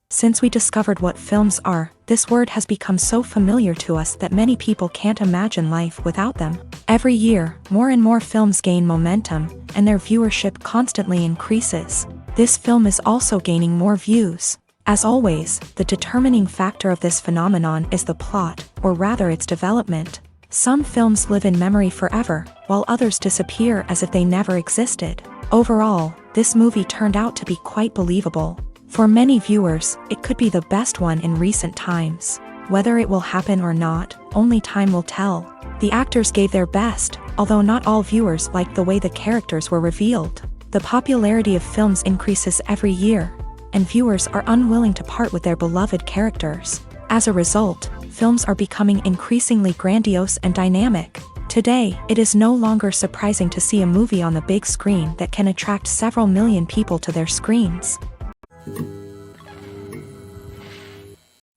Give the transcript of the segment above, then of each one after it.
Since we discovered what films are, this word has become so familiar to us that many people can't imagine life without them. Every year, more and more films gain momentum, and their viewership constantly increases. This film is also gaining more views. As always, the determining factor of this phenomenon is the plot, or rather its development. Some films live in memory forever, while others disappear as if they never existed. Overall, this movie turned out to be quite believable. For many viewers, it could be the best one in recent times. Whether it will happen or not, only time will tell. The actors gave their best, although not all viewers liked the way the characters were revealed. The popularity of films increases every year, and viewers are unwilling to part with their beloved characters. As a result, films are becoming increasingly grandiose and dynamic. Today, it is no longer surprising to see a movie on the big screen that can attract several million people to their screens.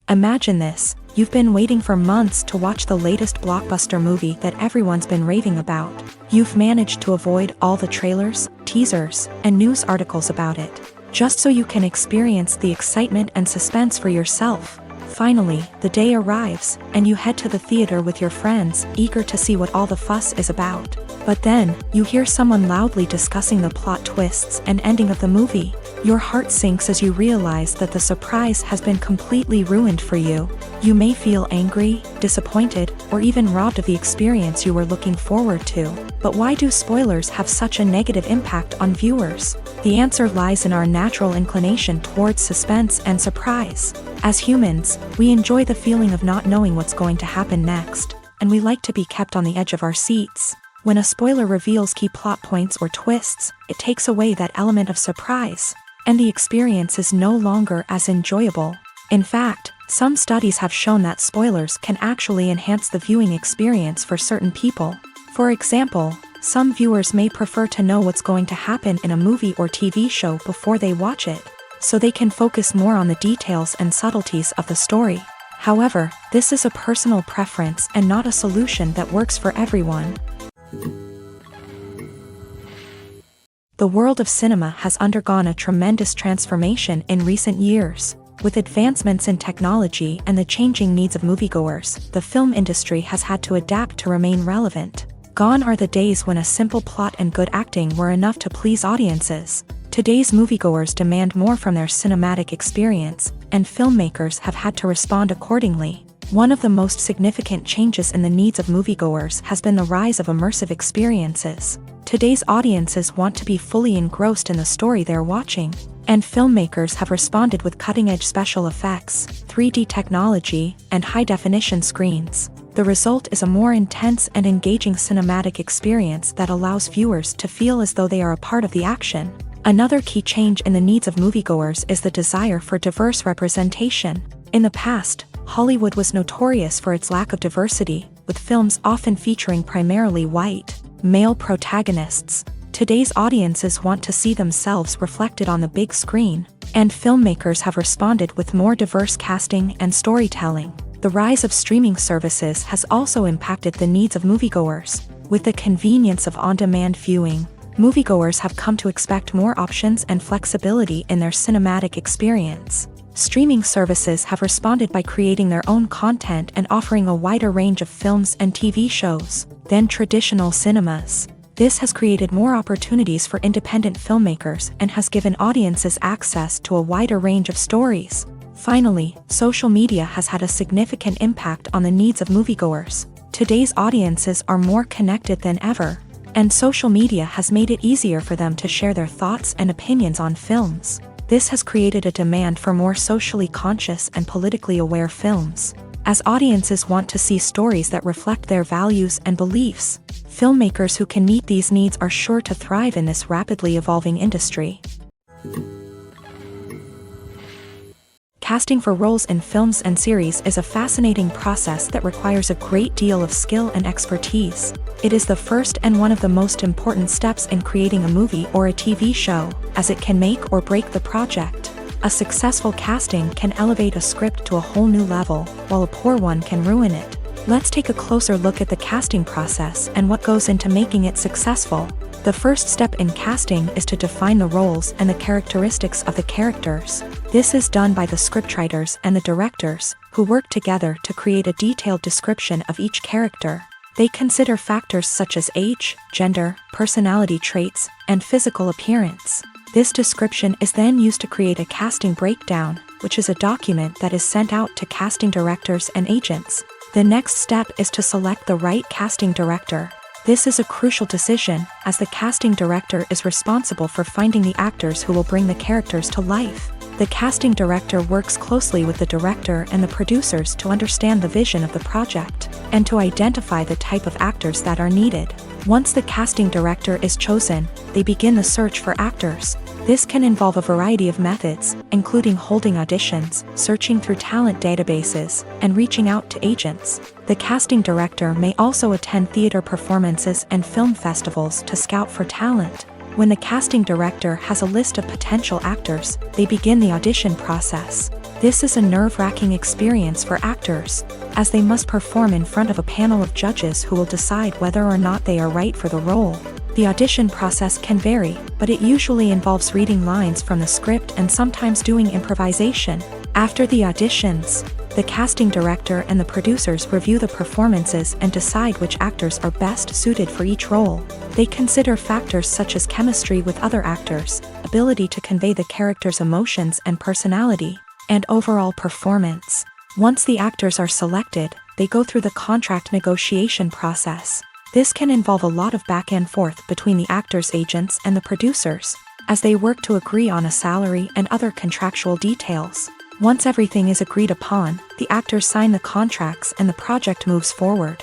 Imagine this, you've been waiting for months to watch the latest blockbuster movie that everyone's been raving about. You've managed to avoid all the trailers, teasers, and news articles about it, just so you can experience the excitement and suspense for yourself. Finally, the day arrives, and you head to the theater with your friends, eager to see what all the fuss is about. But then, you hear someone loudly discussing the plot twists and ending of the movie. Your heart sinks as you realize that the surprise has been completely ruined for you. You may feel angry, disappointed, or even robbed of the experience you were looking forward to. But why do spoilers have such a negative impact on viewers? The answer lies in our natural inclination towards suspense and surprise. As humans, we enjoy the feeling of not knowing what's going to happen next, and we like to be kept on the edge of our seats. When a spoiler reveals key plot points or twists, it takes away that element of surprise, and the experience is no longer as enjoyable. In fact, some studies have shown that spoilers can actually enhance the viewing experience for certain people. For example, some viewers may prefer to know what's going to happen in a movie or TV show before they watch it, so they can focus more on the details and subtleties of the story. However, this is a personal preference and not a solution that works for everyone. The world of cinema has undergone a tremendous transformation in recent years. With advancements in technology and the changing needs of moviegoers, the film industry has had to adapt to remain relevant. Gone are the days when a simple plot and good acting were enough to please audiences. Today's moviegoers demand more from their cinematic experience, and filmmakers have had to respond accordingly. One of the most significant changes in the needs of moviegoers has been the rise of immersive experiences. Today's audiences want to be fully engrossed in the story they're watching, and filmmakers have responded with cutting-edge special effects, 3D technology, and high-definition screens. The result is a more intense and engaging cinematic experience that allows viewers to feel as though they are a part of the action. Another key change in the needs of moviegoers is the desire for diverse representation. In the past, Hollywood was notorious for its lack of diversity, with films often featuring primarily white, male protagonists. Today's audiences want to see themselves reflected on the big screen, and filmmakers have responded with more diverse casting and storytelling. The rise of streaming services has also impacted the needs of moviegoers. With the convenience of on-demand viewing, moviegoers have come to expect more options and flexibility in their cinematic experience. Streaming services have responded by creating their own content and offering a wider range of films and TV shows than traditional cinemas. This has created more opportunities for independent filmmakers and has given audiences access to a wider range of stories. Finally, social media has had a significant impact on the needs of moviegoers. Today's audiences are more connected than ever, and social media has made it easier for them to share their thoughts and opinions on films. This has created a demand for more socially conscious and politically aware films. As audiences want to see stories that reflect their values and beliefs, filmmakers who can meet these needs are sure to thrive in this rapidly evolving industry. Casting for roles in films and series is a fascinating process that requires a great deal of skill and expertise. It is the first and one of the most important steps in creating a movie or a TV show, as it can make or break the project. A successful casting can elevate a script to a whole new level, while a poor one can ruin it. Let's take a closer look at the casting process and what goes into making it successful. The first step in casting is to define the roles and the characteristics of the characters. This is done by the scriptwriters and the directors, who work together to create a detailed description of each character. They consider factors such as age, gender, personality traits, and physical appearance. This description is then used to create a casting breakdown, which is a document that is sent out to casting directors and agents. The next step is to select the right casting director. This is a crucial decision, as the casting director is responsible for finding the actors who will bring the characters to life. The casting director works closely with the director and the producers to understand the vision of the project, and to identify the type of actors that are needed. Once the casting director is chosen, they begin the search for actors. This can involve a variety of methods, including holding auditions, searching through talent databases, and reaching out to agents. The casting director may also attend theater performances and film festivals to scout for talent. When the casting director has a list of potential actors, they begin the audition process. This is a nerve-wracking experience for actors, as they must perform in front of a panel of judges who will decide whether or not they are right for the role. The audition process can vary, but it usually involves reading lines from the script and sometimes doing improvisation. After the auditions, the casting director and the producers review the performances and decide which actors are best suited for each role. They consider factors such as chemistry with other actors, ability to convey the character's emotions and personality, and overall performance. Once the actors are selected, they go through the contract negotiation process. This can involve a lot of back and forth between the actors' agents and the producers, as they work to agree on a salary and other contractual details. Once everything is agreed upon, the actors sign the contracts and the project moves forward.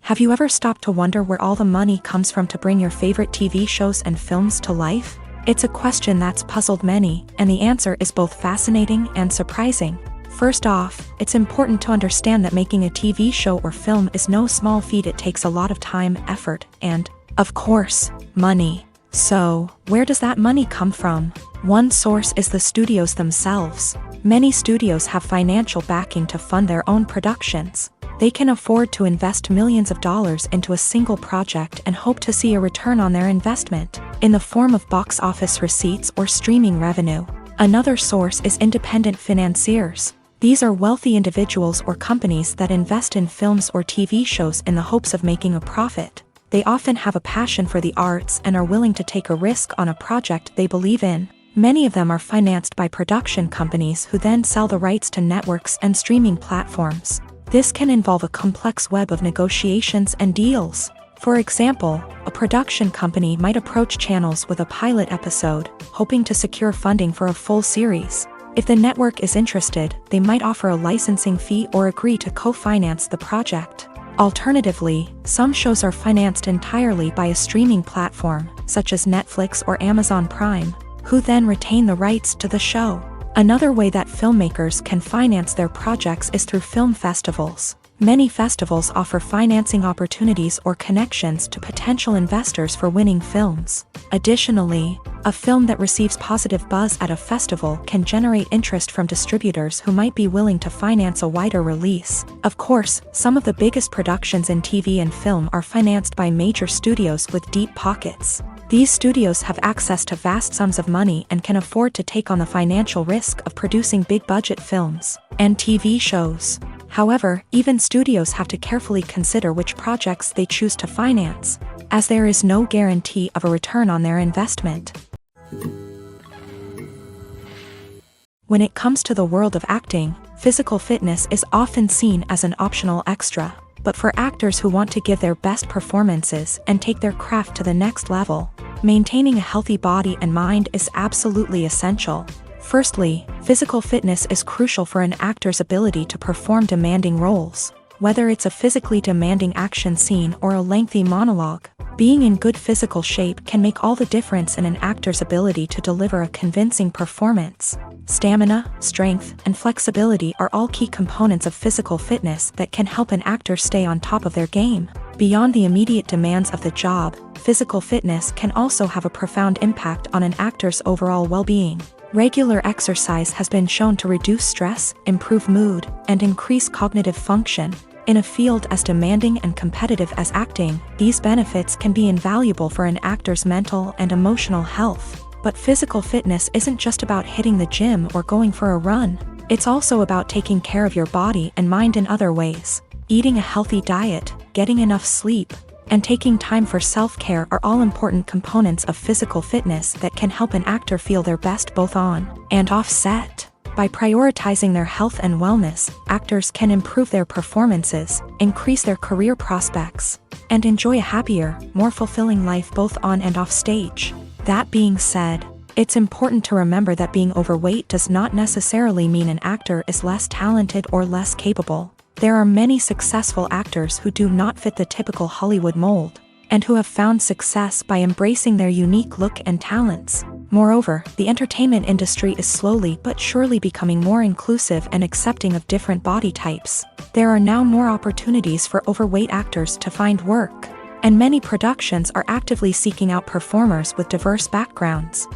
Have you ever stopped to wonder where all the money comes from to bring your favorite TV shows and films to life? It's a question that's puzzled many, and the answer is both fascinating and surprising. First off, it's important to understand that making a TV show or film is no small feat. It takes a lot of time, effort, and, of course, money. So, where does that money come from? One source is the studios themselves. Many studios have financial backing to fund their own productions. They can afford to invest millions of dollars into a single project and hope to see a return on their investment, in the form of box office receipts or streaming revenue. Another source is independent financiers. These are wealthy individuals or companies that invest in films or TV shows in the hopes of making a profit. They often have a passion for the arts and are willing to take a risk on a project they believe in. Many of them are financed by production companies who then sell the rights to networks and streaming platforms. This can involve a complex web of negotiations and deals. For example, a production company might approach channels with a pilot episode, hoping to secure funding for a full series. If the network is interested, they might offer a licensing fee or agree to co-finance the project. Alternatively, some shows are financed entirely by a streaming platform, such as Netflix or Amazon Prime, who then retain the rights to the show. Another way that filmmakers can finance their projects is through film festivals. Many festivals offer financing opportunities or connections to potential investors for winning films. Additionally, a film that receives positive buzz at a festival can generate interest from distributors who might be willing to finance a wider release. Of course, some of the biggest productions in TV and film are financed by major studios with deep pockets. These studios have access to vast sums of money and can afford to take on the financial risk of producing big-budget films and TV shows. However, even studios have to carefully consider which projects they choose to finance, as there is no guarantee of a return on their investment. When it comes to the world of acting, physical fitness is often seen as an optional extra. But for actors who want to give their best performances and take their craft to the next level, maintaining a healthy body and mind is absolutely essential. Firstly, physical fitness is crucial for an actor's ability to perform demanding roles. Whether it's a physically demanding action scene or a lengthy monologue, being in good physical shape can make all the difference in an actor's ability to deliver a convincing performance. Stamina, strength, and flexibility are all key components of physical fitness that can help an actor stay on top of their game. Beyond the immediate demands of the job, physical fitness can also have a profound impact on an actor's overall well-being. Regular exercise has been shown to reduce stress, improve mood, and increase cognitive function. In a field as demanding and competitive as acting, these benefits can be invaluable for an actor's mental and emotional health. But physical fitness isn't just about hitting the gym or going for a run. It's also about taking care of your body and mind in other ways. Eating a healthy diet, getting enough sleep, and taking time for self-care are all important components of physical fitness that can help an actor feel their best both on and off set. By prioritizing their health and wellness, actors can improve their performances, increase their career prospects, and enjoy a happier, more fulfilling life both on and off stage. That being said, it's important to remember that being overweight does not necessarily mean an actor is less talented or less capable. There are many successful actors who do not fit the typical Hollywood mold, and who have found success by embracing their unique look and talents. Moreover, the entertainment industry is slowly but surely becoming more inclusive and accepting of different body types. There are now more opportunities for overweight actors to find work, and many productions are actively seeking out performers with diverse backgrounds.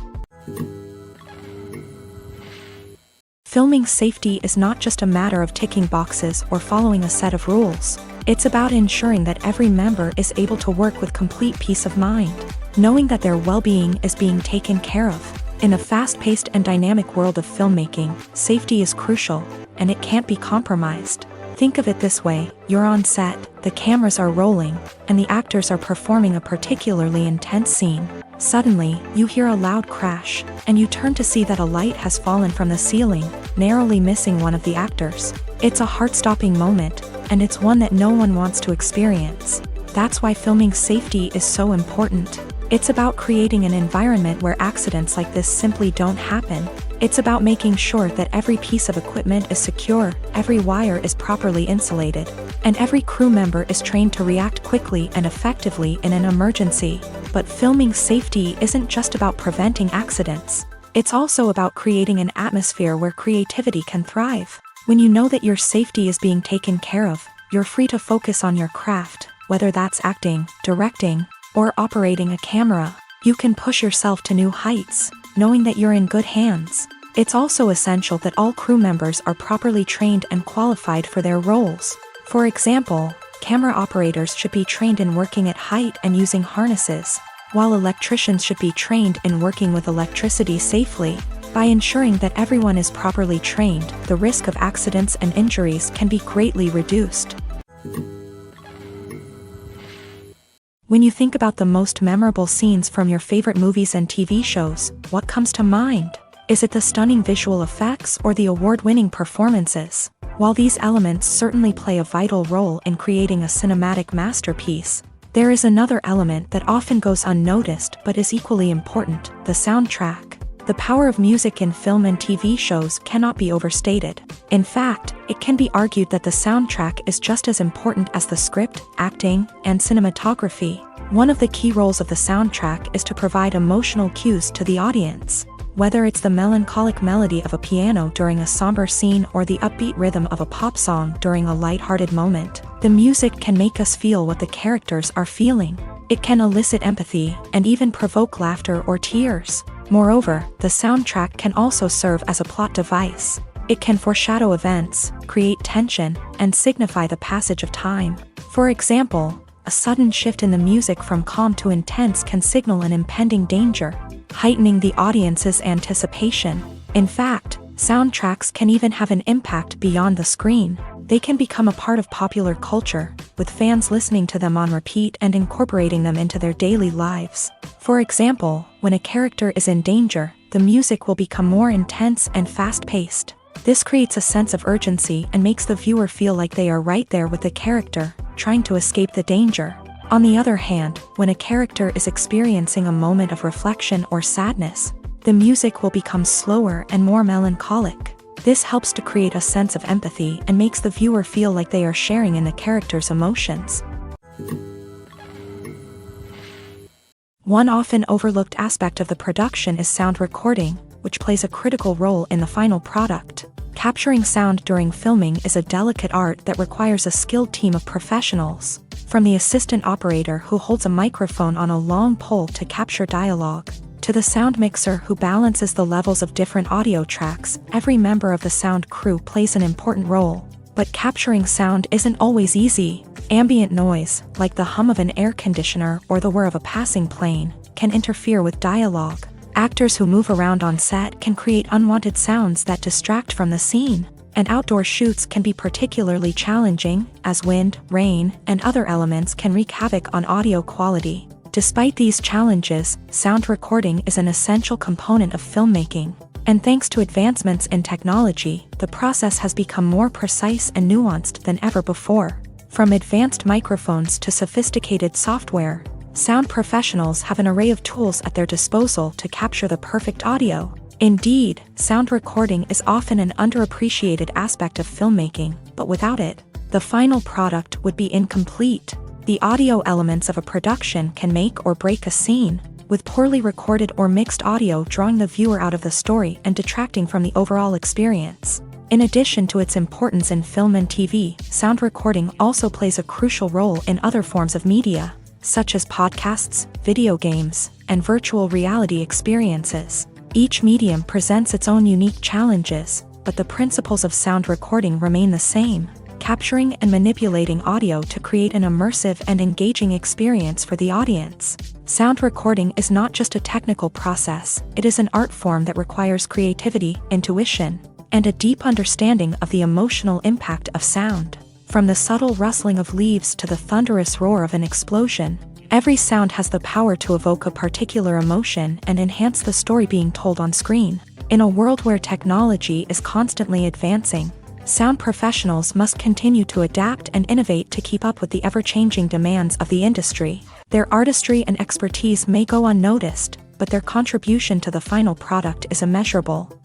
Filming safety is not just a matter of ticking boxes or following a set of rules. It's about ensuring that every member is able to work with complete peace of mind, knowing that their well-being is being taken care of. In a fast-paced and dynamic world of filmmaking, safety is crucial, and it can't be compromised. Think of it this way: you're on set, the cameras are rolling, and the actors are performing a particularly intense scene. Suddenly, you hear a loud crash, and you turn to see that a light has fallen from the ceiling, narrowly missing one of the actors. It's a heart-stopping moment, and it's one that no one wants to experience. That's why filming safety is so important. It's about creating an environment where accidents like this simply don't happen. It's about making sure that every piece of equipment is secure, every wire is properly insulated, and every crew member is trained to react quickly and effectively in an emergency. But filming safety isn't just about preventing accidents. It's also about creating an atmosphere where creativity can thrive. When you know that your safety is being taken care of, you're free to focus on your craft, whether that's acting, directing, or operating a camera. You can push yourself to new heights, knowing that you're in good hands. It's also essential that all crew members are properly trained and qualified for their roles. For example, camera operators should be trained in working at height and using harnesses, while electricians should be trained in working with electricity safely. By ensuring that everyone is properly trained, the risk of accidents and injuries can be greatly reduced. When you think about the most memorable scenes from your favorite movies and TV shows, what comes to mind? Is it the stunning visual effects or the award-winning performances? While these elements certainly play a vital role in creating a cinematic masterpiece, there is another element that often goes unnoticed but is equally important: the soundtrack. The power of music in film and TV shows cannot be overstated. In fact, it can be argued that the soundtrack is just as important as the script, acting, and cinematography. One of the key roles of the soundtrack is to provide emotional cues to the audience. Whether it's the melancholic melody of a piano during a somber scene or the upbeat rhythm of a pop song during a lighthearted moment, the music can make us feel what the characters are feeling. It can elicit empathy and even provoke laughter or tears. Moreover, the soundtrack can also serve as a plot device. It can foreshadow events, create tension, and signify the passage of time. For example, a sudden shift in the music from calm to intense can signal an impending danger, heightening the audience's anticipation. In fact, soundtracks can even have an impact beyond the screen. They can become a part of popular culture, with fans listening to them on repeat and incorporating them into their daily lives. For example, when a character is in danger, the music will become more intense and fast-paced. This creates a sense of urgency and makes the viewer feel like they are right there with the character, trying to escape the danger. On the other hand, when a character is experiencing a moment of reflection or sadness, the music will become slower and more melancholic. This helps to create a sense of empathy and makes the viewer feel like they are sharing in the character's emotions. One often overlooked aspect of the production is sound recording, which plays a critical role in the final product. Capturing sound during filming is a delicate art that requires a skilled team of professionals, from the assistant operator who holds a microphone on a long pole to capture dialogue, to the sound mixer who balances the levels of different audio tracks. Every member of the sound crew plays an important role. But capturing sound isn't always easy. Ambient noise, like the hum of an air conditioner or the whir of a passing plane, can interfere with dialogue. Actors who move around on set can create unwanted sounds that distract from the scene. And outdoor shoots can be particularly challenging, as wind, rain, and other elements can wreak havoc on audio quality. Despite these challenges, sound recording is an essential component of filmmaking. And thanks to advancements in technology, the process has become more precise and nuanced than ever before. From advanced microphones to sophisticated software, sound professionals have an array of tools at their disposal to capture the perfect audio. Indeed, sound recording is often an underappreciated aspect of filmmaking, but without it, the final product would be incomplete. The audio elements of a production can make or break a scene, with poorly recorded or mixed audio drawing the viewer out of the story and detracting from the overall experience. In addition to its importance in film and TV, sound recording also plays a crucial role in other forms of media, such as podcasts, video games, and virtual reality experiences. Each medium presents its own unique challenges, but the principles of sound recording remain the same: capturing and manipulating audio to create an immersive and engaging experience for the audience. Sound recording is not just a technical process, it is an art form that requires creativity, intuition, and a deep understanding of the emotional impact of sound. From the subtle rustling of leaves to the thunderous roar of an explosion, every sound has the power to evoke a particular emotion and enhance the story being told on screen. In a world where technology is constantly advancing, sound professionals must continue to adapt and innovate to keep up with the ever-changing demands of the industry. Their artistry and expertise may go unnoticed, but their contribution to the final product is immeasurable.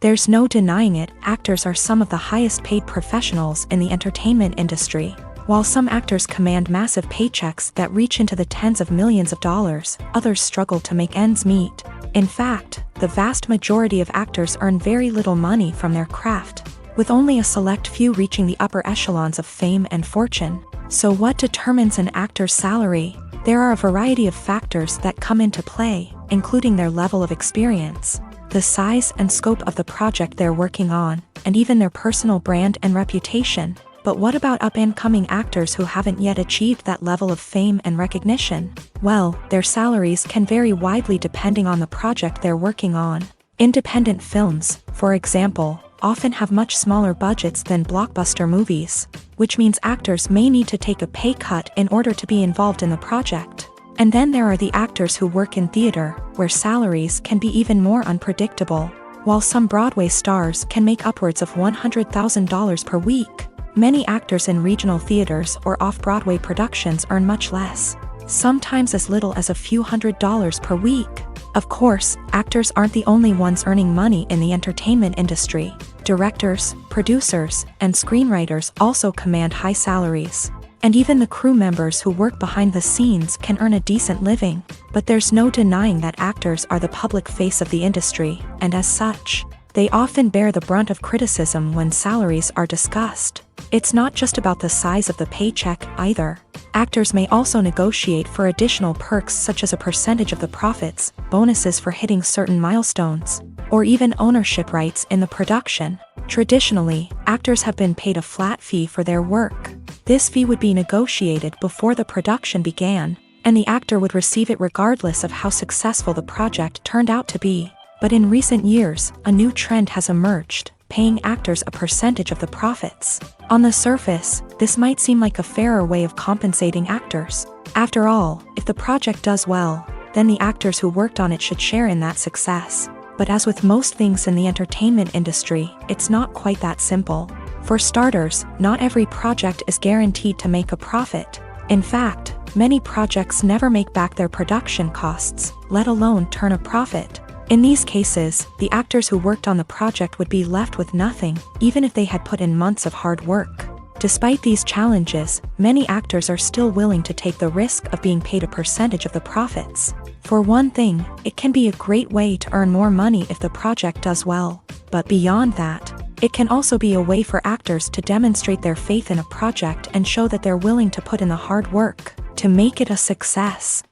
There's no denying it, actors are some of the highest-paid professionals in the entertainment industry. While some actors command massive paychecks that reach into the tens of millions of dollars, others struggle to make ends meet. In fact, the vast majority of actors earn very little money from their craft, with only a select few reaching the upper echelons of fame and fortune. So what determines an actor's salary? There are a variety of factors that come into play, including their level of experience, the size and scope of the project they're working on, and even their personal brand and reputation. But what about up-and-coming actors who haven't yet achieved that level of fame and recognition? Well, their salaries can vary widely depending on the project they're working on. Independent films, for example, often have much smaller budgets than blockbuster movies, which means actors may need to take a pay cut in order to be involved in the project. And then there are the actors who work in theater, where salaries can be even more unpredictable. While some Broadway stars can make upwards of $100,000 per week, many actors in regional theaters or off-Broadway productions earn much less, sometimes as little as a few $100s per week. Of course, actors aren't the only ones earning money in the entertainment industry. Directors, producers, and screenwriters also command high salaries. And even the crew members who work behind the scenes can earn a decent living. But there's no denying that actors are the public face of the industry, and as such, they often bear the brunt of criticism when salaries are discussed. It's not just about the size of the paycheck, either. Actors may also negotiate for additional perks such as a percentage of the profits, bonuses for hitting certain milestones, or even ownership rights in the production. Traditionally, actors have been paid a flat fee for their work. This fee would be negotiated before the production began, and the actor would receive it regardless of how successful the project turned out to be. But in recent years, a new trend has emerged. paying actors a percentage of the profits. On the surface, this might seem like a fairer way of compensating actors. After all, if the project does well, then the actors who worked on it should share in that success. But as with most things in the entertainment industry, it's not quite that simple. For starters, not every project is guaranteed to make a profit. In fact, many projects never make back their production costs, let alone turn a profit. In these cases, the actors who worked on the project would be left with nothing, even if they had put in months of hard work. Despite these challenges, many actors are still willing to take the risk of being paid a percentage of the profits. For one thing, it can be a great way to earn more money if the project does well. But beyond that, it can also be a way for actors to demonstrate their faith in a project and show that they're willing to put in the hard work to make it a success.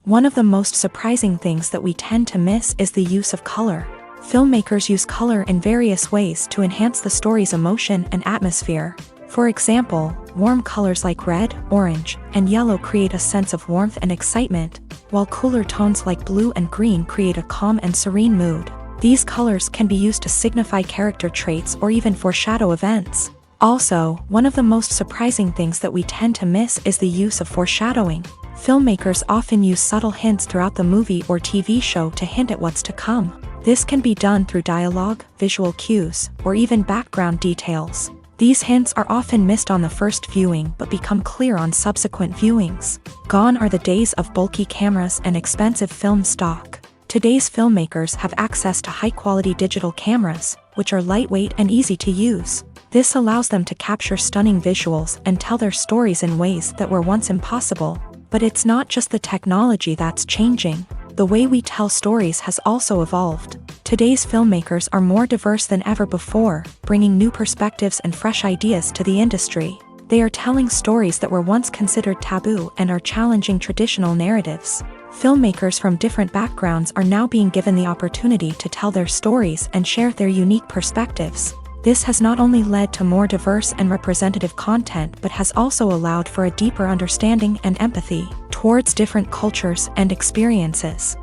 One of the most surprising things that we tend to miss is the use of color. Filmmakers use color in various ways to enhance the story's emotion and atmosphere. For example, warm colors like red, orange, and yellow create a sense of warmth and excitement, while cooler tones like blue and green create a calm and serene mood. These colors can be used to signify character traits or even foreshadow events. Also, one of the most surprising things that we tend to miss is the use of foreshadowing. Filmmakers often use subtle hints throughout the movie or TV show to hint at what's to come. This can be done through dialogue, visual cues, or even background details. These hints are often missed on the first viewing but become clear on subsequent viewings. Gone are the days of bulky cameras and expensive film stock. Today's filmmakers have access to high-quality digital cameras, which are lightweight and easy to use. This allows them to capture stunning visuals and tell their stories in ways that were once impossible. But it's not just the technology that's changing. The way we tell stories has also evolved. Today's filmmakers are more diverse than ever before, bringing new perspectives and fresh ideas to the industry. They are telling stories that were once considered taboo and are challenging traditional narratives. Filmmakers from different backgrounds are now being given the opportunity to tell their stories and share their unique perspectives. This has not only led to more diverse and representative content but has also allowed for a deeper understanding and empathy towards different cultures and experiences.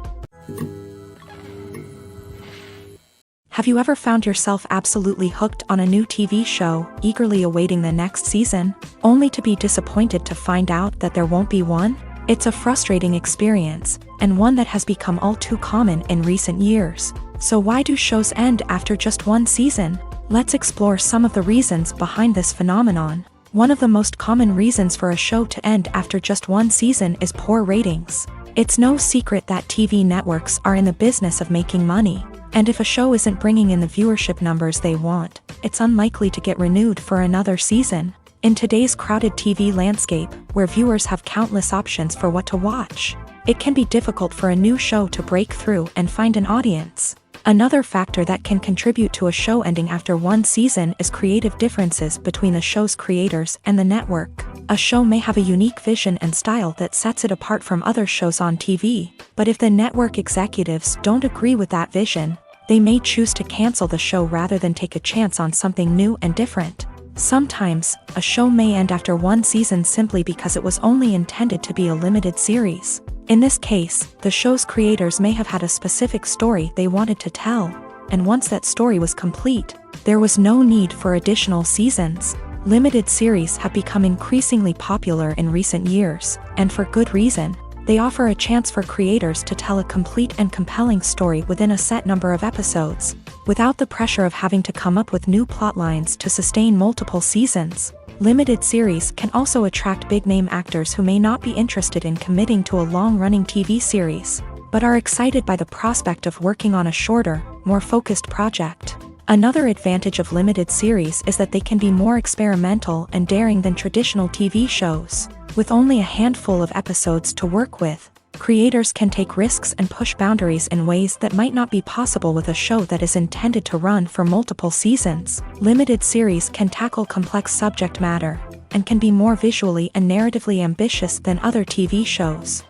Have you ever found yourself absolutely hooked on a new TV show, eagerly awaiting the next season, only to be disappointed to find out that there won't be one? It's a frustrating experience, and one that has become all too common in recent years. So why do shows end after just one season? Let's explore some of the reasons behind this phenomenon. One of the most common reasons for a show to end after just one season is poor ratings. It's no secret that TV networks are in the business of making money, and if a show isn't bringing in the viewership numbers they want, it's unlikely to get renewed for another season. In today's crowded TV landscape, where viewers have countless options for what to watch, it can be difficult for a new show to break through and find an audience. Another factor that can contribute to a show ending after one season is creative differences between the show's creators and the network. A show may have a unique vision and style that sets it apart from other shows on TV, but if the network executives don't agree with that vision, they may choose to cancel the show rather than take a chance on something new and different. Sometimes, a show may end after one season simply because it was only intended to be a limited series. In this case, the show's creators may have had a specific story they wanted to tell, and once that story was complete, there was no need for additional seasons. Limited series have become increasingly popular in recent years, and for good reason. They offer a chance for creators to tell a complete and compelling story within a set number of episodes, without the pressure of having to come up with new plotlines to sustain multiple seasons. Limited series can also attract big-name actors who may not be interested in committing to a long-running TV series, but are excited by the prospect of working on a shorter, more focused project. Another advantage of limited series is that they can be more experimental and daring than traditional TV shows. With only a handful of episodes to work with, creators can take risks and push boundaries in ways that might not be possible with a show that is intended to run for multiple seasons. Limited series can tackle complex subject matter, and can be more visually and narratively ambitious than other TV shows.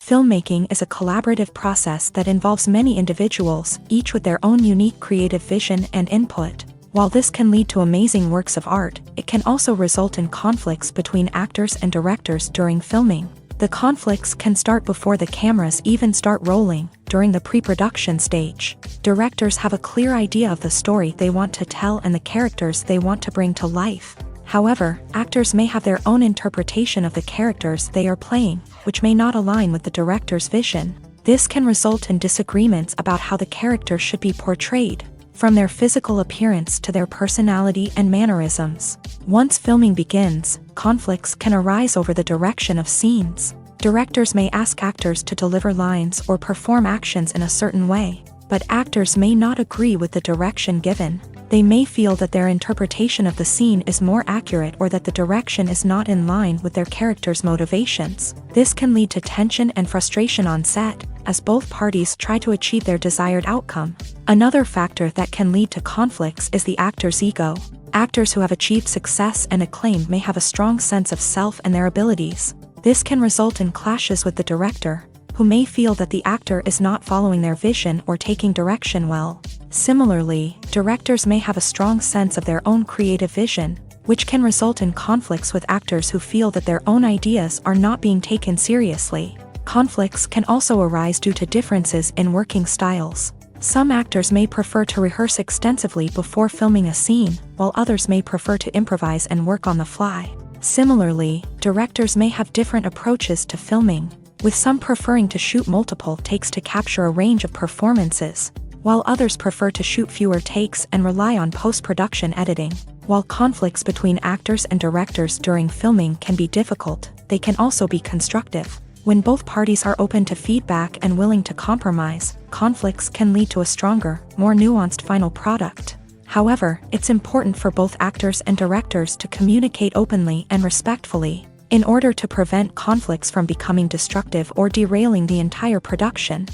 Filmmaking is a collaborative process that involves many individuals, each with their own unique creative vision and input. While this can lead to amazing works of art, it can also result in conflicts between actors and directors during filming. The conflicts can start before the cameras even start rolling, during the pre-production stage. Directors have a clear idea of the story they want to tell and the characters they want to bring to life. However, actors may have their own interpretation of the characters they are playing, which may not align with the director's vision. This can result in disagreements about how the characters should be portrayed, from their physical appearance to their personality and mannerisms. Once filming begins, conflicts can arise over the direction of scenes. Directors may ask actors to deliver lines or perform actions in a certain way, but actors may not agree with the direction given. They may feel that their interpretation of the scene is more accurate or that the direction is not in line with their character's motivations. This can lead to tension and frustration on set, as both parties try to achieve their desired outcome. Another factor that can lead to conflicts is the actor's ego. Actors who have achieved success and acclaim may have a strong sense of self and their abilities. This can result in clashes with the director, who may feel that the actor is not following their vision or taking direction well. Similarly, directors may have a strong sense of their own creative vision, which can result in conflicts with actors who feel that their own ideas are not being taken seriously. Conflicts can also arise due to differences in working styles. Some actors may prefer to rehearse extensively before filming a scene, while others may prefer to improvise and work on the fly. Similarly, directors may have different approaches to filming, with some preferring to shoot multiple takes to capture a range of performances, while others prefer to shoot fewer takes and rely on post-production editing. While conflicts between actors and directors during filming can be difficult, they can also be constructive. When both parties are open to feedback and willing to compromise, conflicts can lead to a stronger, more nuanced final product. However, it's important for both actors and directors to communicate openly and respectfully, in order to prevent conflicts from becoming destructive or derailing the entire production.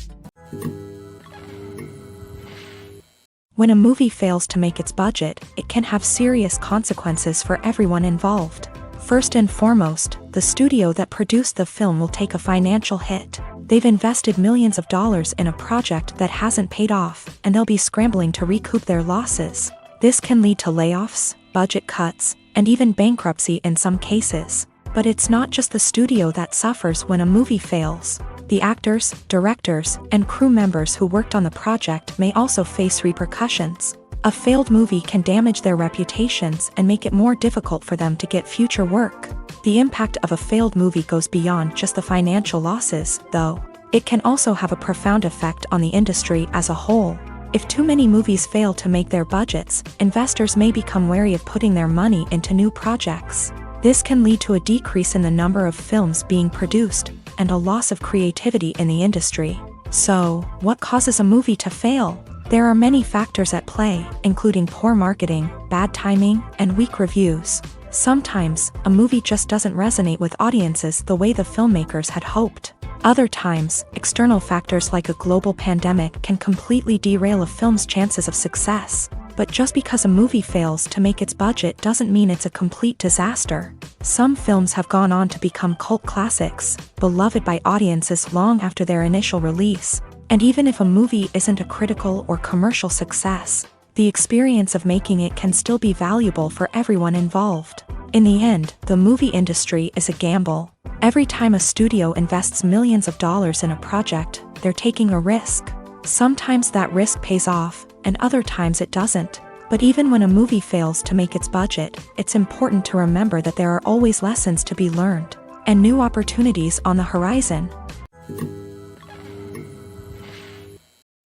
When a movie fails to make its budget, it can have serious consequences for everyone involved. First and foremost, the studio that produced the film will take a financial hit. They've invested millions of dollars in a project that hasn't paid off, and they'll be scrambling to recoup their losses. This can lead to layoffs, budget cuts, and even bankruptcy in some cases. But it's not just the studio that suffers when a movie fails. The actors, directors, and crew members who worked on the project may also face repercussions. A failed movie can damage their reputations and make it more difficult for them to get future work. The impact of a failed movie goes beyond just the financial losses, though. It can also have a profound effect on the industry as a whole. If too many movies fail to make their budgets, investors may become wary of putting their money into new projects. This can lead to a decrease in the number of films being produced, and a loss of creativity in the industry. So, what causes a movie to fail? There are many factors at play, including poor marketing, bad timing, and weak reviews. Sometimes, a movie just doesn't resonate with audiences the way the filmmakers had hoped. Other times, external factors like a global pandemic can completely derail a film's chances of success. But just because a movie fails to make its budget doesn't mean it's a complete disaster. Some films have gone on to become cult classics, beloved by audiences long after their initial release. And even if a movie isn't a critical or commercial success, the experience of making it can still be valuable for everyone involved. In the end, the movie industry is a gamble. Every time a studio invests millions of dollars in a project, they're taking a risk. Sometimes that risk pays off, and other times it doesn't. But even when a movie fails to make its budget, it's important to remember that there are always lessons to be learned, and new opportunities on the horizon.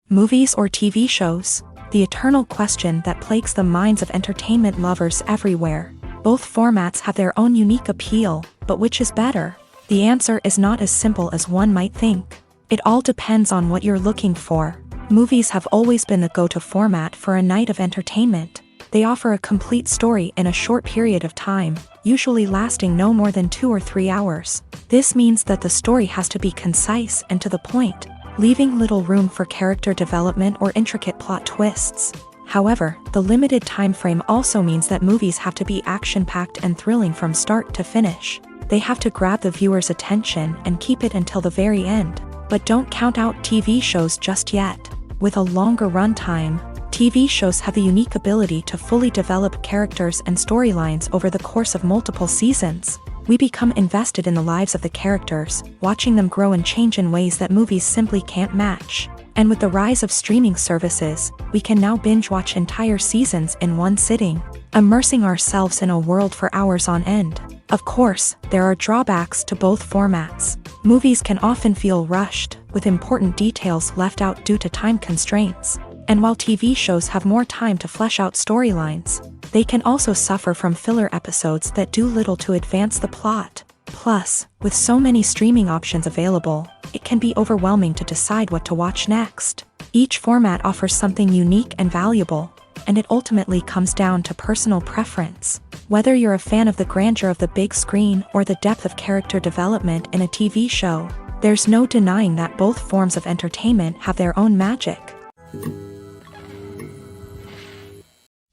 Movies or TV shows? The eternal question that plagues the minds of entertainment lovers everywhere. Both formats have their own unique appeal, but which is better? The answer is not as simple as one might think. It all depends on what you're looking for. Movies have always been the go-to format for a night of entertainment. They offer a complete story in a short period of time, usually lasting no more than 2 or 3 hours. This means that the story has to be concise and to the point, leaving little room for character development or intricate plot twists. However, the limited time frame also means that movies have to be action-packed and thrilling from start to finish. They have to grab the viewer's attention and keep it until the very end. But don't count out TV shows just yet. With a longer runtime, TV shows have the unique ability to fully develop characters and storylines over the course of multiple seasons. We become invested in the lives of the characters, watching them grow and change in ways that movies simply can't match. And with the rise of streaming services, we can now binge-watch entire seasons in one sitting, immersing ourselves in a world for hours on end. Of course, there are drawbacks to both formats. Movies can often feel rushed, with important details left out due to time constraints. And while TV shows have more time to flesh out storylines, they can also suffer from filler episodes that do little to advance the plot. Plus, with so many streaming options available, it can be overwhelming to decide what to watch next. Each format offers something unique and valuable, and it ultimately comes down to personal preference. Whether you're a fan of the grandeur of the big screen or the depth of character development in a TV show, there's no denying that both forms of entertainment have their own magic.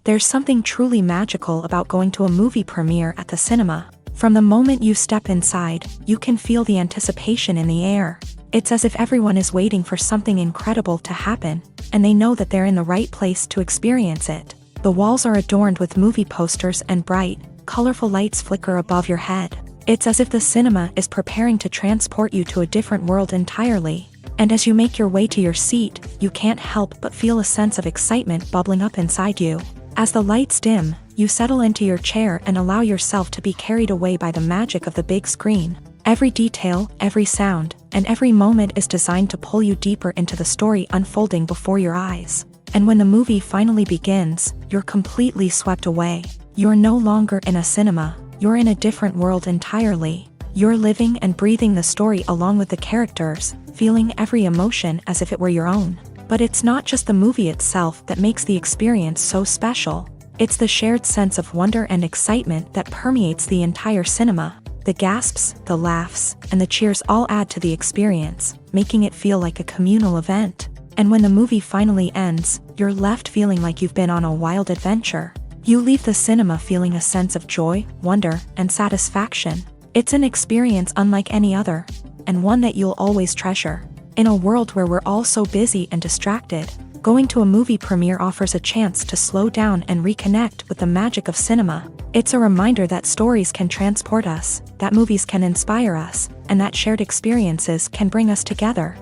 There's something truly magical about going to a movie premiere at the cinema. From the moment you step inside, you can feel the anticipation in the air. It's as if everyone is waiting for something incredible to happen, and they know that they're in the right place to experience it. The walls are adorned with movie posters and bright, colorful lights flicker above your head. It's as if the cinema is preparing to transport you to a different world entirely. And as you make your way to your seat, you can't help but feel a sense of excitement bubbling up inside you. As the lights dim, you settle into your chair and allow yourself to be carried away by the magic of the big screen. Every detail, every sound, and every moment is designed to pull you deeper into the story unfolding before your eyes. And when the movie finally begins, you're completely swept away. You're no longer in a cinema, you're in a different world entirely. You're living and breathing the story along with the characters, feeling every emotion as if it were your own. But it's not just the movie itself that makes the experience so special. It's the shared sense of wonder and excitement that permeates the entire cinema. The gasps, the laughs, and the cheers all add to the experience, making it feel like a communal event. And when the movie finally ends, you're left feeling like you've been on a wild adventure. You leave the cinema feeling a sense of joy, wonder, and satisfaction. It's an experience unlike any other, and one that you'll always treasure. In a world where we're all so busy and distracted, going to a movie premiere offers a chance to slow down and reconnect with the magic of cinema. It's a reminder that stories can transport us, that movies can inspire us, and that shared experiences can bring us together.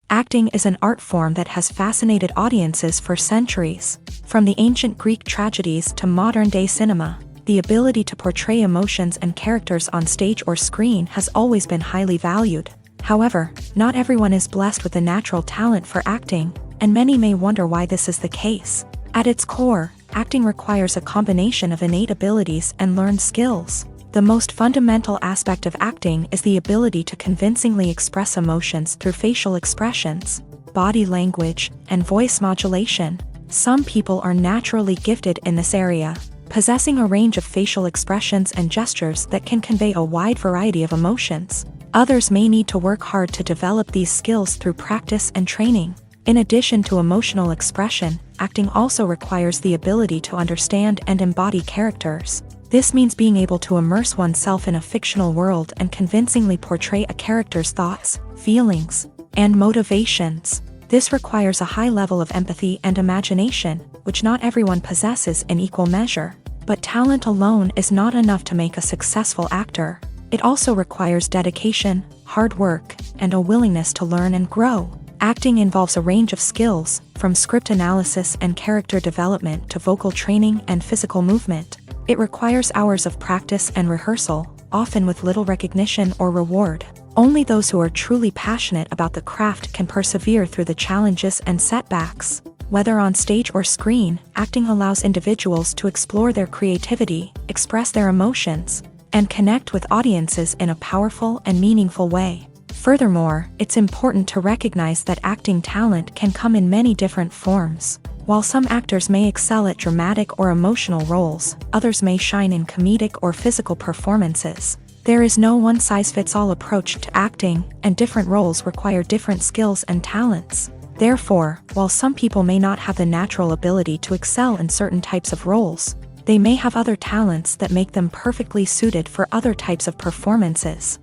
Acting is an art form that has fascinated audiences for centuries. From the ancient Greek tragedies to modern-day cinema, the ability to portray emotions and characters on stage or screen has always been highly valued. However, not everyone is blessed with a natural talent for acting, and many may wonder why this is the case. At its core, acting requires a combination of innate abilities and learned skills. The most fundamental aspect of acting is the ability to convincingly express emotions through facial expressions, body language, and voice modulation. Some people are naturally gifted in this area, possessing a range of facial expressions and gestures that can convey a wide variety of emotions. Others may need to work hard to develop these skills through practice and training. In addition to emotional expression, acting also requires the ability to understand and embody characters. This means being able to immerse oneself in a fictional world and convincingly portray a character's thoughts, feelings, and motivations. This requires a high level of empathy and imagination, which not everyone possesses in equal measure. But talent alone is not enough to make a successful actor. It also requires dedication, hard work, and a willingness to learn and grow. Acting involves a range of skills, from script analysis and character development to vocal training and physical movement. It requires hours of practice and rehearsal, often with little recognition or reward. Only those who are truly passionate about the craft can persevere through the challenges and setbacks. Whether on stage or screen, acting allows individuals to explore their creativity, express their emotions, and connect with audiences in a powerful and meaningful way. Furthermore, it's important to recognize that acting talent can come in many different forms. While some actors may excel at dramatic or emotional roles, others may shine in comedic or physical performances. There is no one-size-fits-all approach to acting, and different roles require different skills and talents. Therefore, while some people may not have the natural ability to excel in certain types of roles, they may have other talents that make them perfectly suited for other types of performances.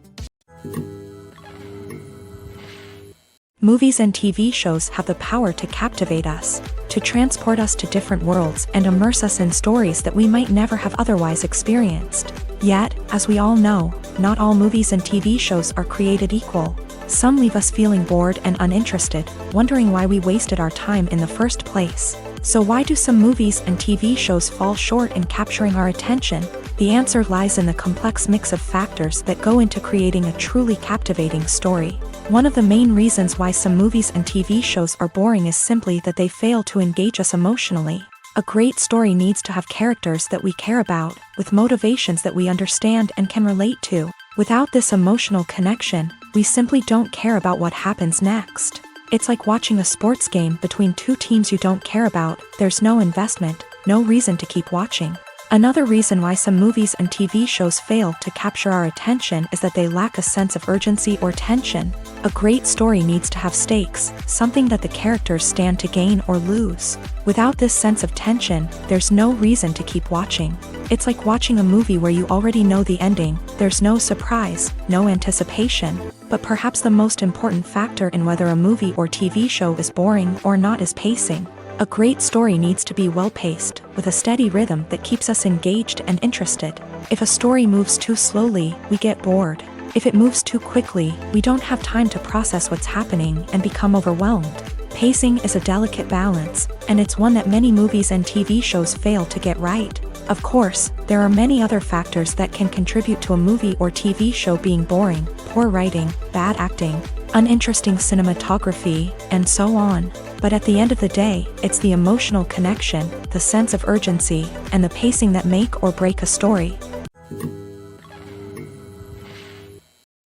Movies and TV shows have the power to captivate us, to transport us to different worlds and immerse us in stories that we might never have otherwise experienced. Yet, as we all know, not all movies and TV shows are created equal. Some leave us feeling bored and uninterested, wondering why we wasted our time in the first place. So why do some movies and TV shows fall short in capturing our attention? The answer lies in the complex mix of factors that go into creating a truly captivating story. One of the main reasons why some movies and TV shows are boring is simply that they fail to engage us emotionally. A great story needs to have characters that we care about, with motivations that we understand and can relate to. Without this emotional connection, we simply don't care about what happens next. It's like watching a sports game between two teams you don't care about. There's no investment, no reason to keep watching. Another reason why some movies and TV shows fail to capture our attention is that they lack a sense of urgency or tension. A great story needs to have stakes, something that the characters stand to gain or lose. Without this sense of tension, there's no reason to keep watching. It's like watching a movie where you already know the ending. There's no surprise, no anticipation. But perhaps the most important factor in whether a movie or TV show is boring or not is pacing. A great story needs to be well-paced, with a steady rhythm that keeps us engaged and interested. If a story moves too slowly, we get bored. If it moves too quickly, we don't have time to process what's happening and become overwhelmed. Pacing is a delicate balance, and it's one that many movies and TV shows fail to get right. Of course, there are many other factors that can contribute to a movie or TV show being boring: poor writing, bad acting, uninteresting cinematography, and so on. But at the end of the day, it's the emotional connection, the sense of urgency, and the pacing that make or break a story.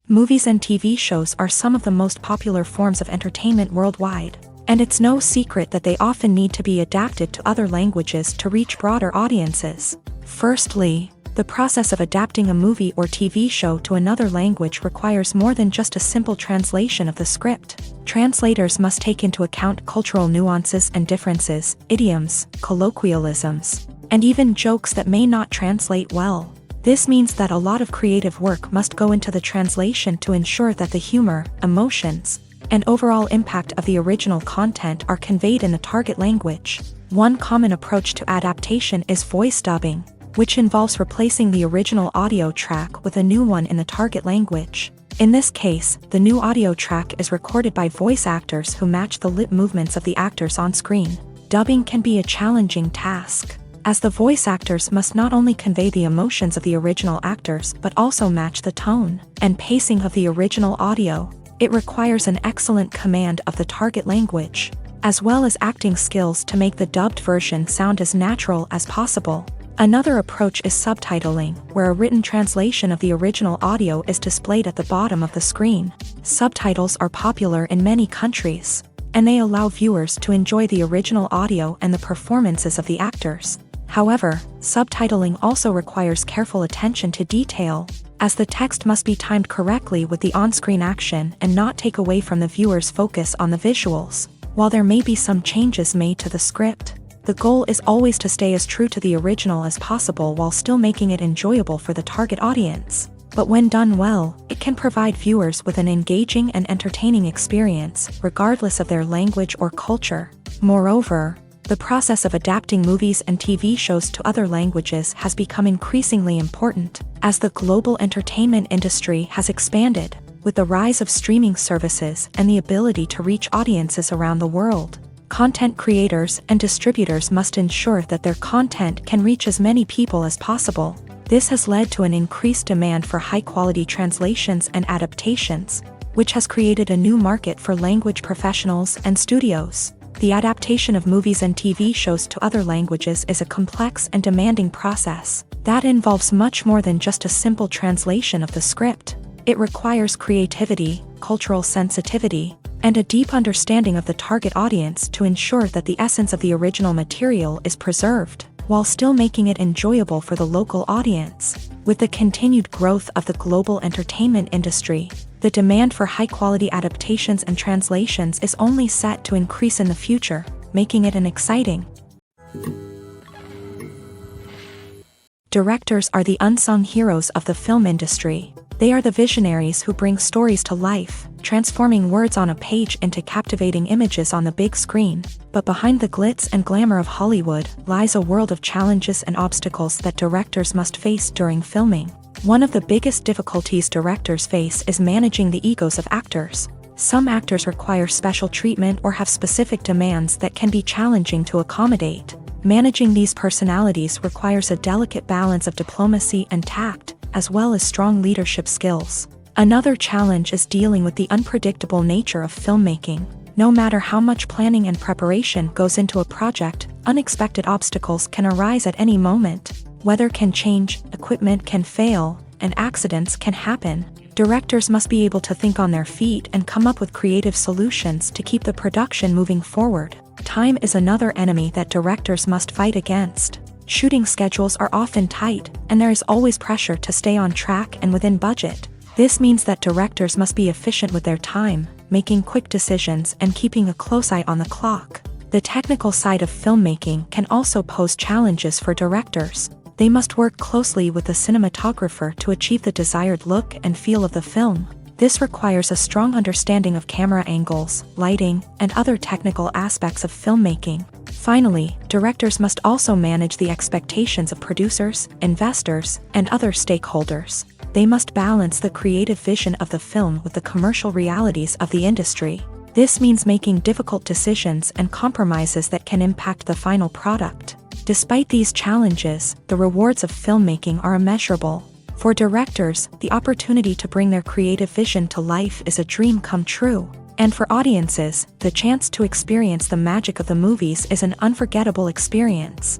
Movies and TV shows are some of the most popular forms of entertainment worldwide, and it's no secret that they often need to be adapted to other languages to reach broader audiences. Firstly, the process of adapting a movie or TV show to another language requires more than just a simple translation of the script. Translators must take into account cultural nuances and differences, idioms, colloquialisms, and even jokes that may not translate well. This means that a lot of creative work must go into the translation to ensure that the humor, emotions, and overall impact of the original content are conveyed in the target language. One common approach to adaptation is voice dubbing, which involves replacing the original audio track with a new one in the target language. In this case, the new audio track is recorded by voice actors who match the lip movements of the actors on screen. Dubbing can be a challenging task, as the voice actors must not only convey the emotions of the original actors but also match the tone and pacing of the original audio. It requires an excellent command of the target language, as well as acting skills to make the dubbed version sound as natural as possible. Another approach is subtitling, where a written translation of the original audio is displayed at the bottom of the screen. Subtitles are popular in many countries, and they allow viewers to enjoy the original audio and the performances of the actors. However, subtitling also requires careful attention to detail, as the text must be timed correctly with the on-screen action and not take away from the viewer's focus on the visuals. While there may be some changes made to the script, the goal is always to stay as true to the original as possible while still making it enjoyable for the target audience. But when done well, it can provide viewers with an engaging and entertaining experience, regardless of their language or culture. Moreover, the process of adapting movies and TV shows to other languages has become increasingly important, as the global entertainment industry has expanded, with the rise of streaming services and the ability to reach audiences around the world. Content creators and distributors must ensure that their content can reach as many people as possible. This has led to an increased demand for high-quality translations and adaptations, which has created a new market for language professionals and studios. The adaptation of movies and TV shows to other languages is a complex and demanding process that involves much more than just a simple translation of the script. It requires creativity, cultural sensitivity, and a deep understanding of the target audience to ensure that the essence of the original material is preserved, while still making it enjoyable for the local audience. With the continued growth of the global entertainment industry, the demand for high-quality adaptations and translations is only set to increase in the future, making it an exciting. Directors are the unsung heroes of the film industry. They are the visionaries who bring stories to life, transforming words on a page into captivating images on the big screen. But behind the glitz and glamour of Hollywood lies a world of challenges and obstacles that directors must face during filming. One of the biggest difficulties directors face is managing the egos of actors. Some actors require special treatment or have specific demands that can be challenging to accommodate. Managing these personalities requires a delicate balance of diplomacy and tact, as well as strong leadership skills. Another challenge is dealing with the unpredictable nature of filmmaking. No matter how much planning and preparation goes into a project, unexpected obstacles can arise at any moment. Weather can change, equipment can fail, and accidents can happen. Directors must be able to think on their feet and come up with creative solutions to keep the production moving forward. Time is another enemy that directors must fight against. Shooting schedules are often tight, and there is always pressure to stay on track and within budget. This means that directors must be efficient with their time, making quick decisions and keeping a close eye on the clock. The technical side of filmmaking can also pose challenges for directors. They must work closely with the cinematographer to achieve the desired look and feel of the film. This requires a strong understanding of camera angles, lighting, and other technical aspects of filmmaking. Finally, directors must also manage the expectations of producers, investors, and other stakeholders. They must balance the creative vision of the film with the commercial realities of the industry. This means making difficult decisions and compromises that can impact the final product. Despite these challenges, the rewards of filmmaking are immeasurable. For directors, the opportunity to bring their creative vision to life is a dream come true. And for audiences, the chance to experience the magic of the movies is an unforgettable experience.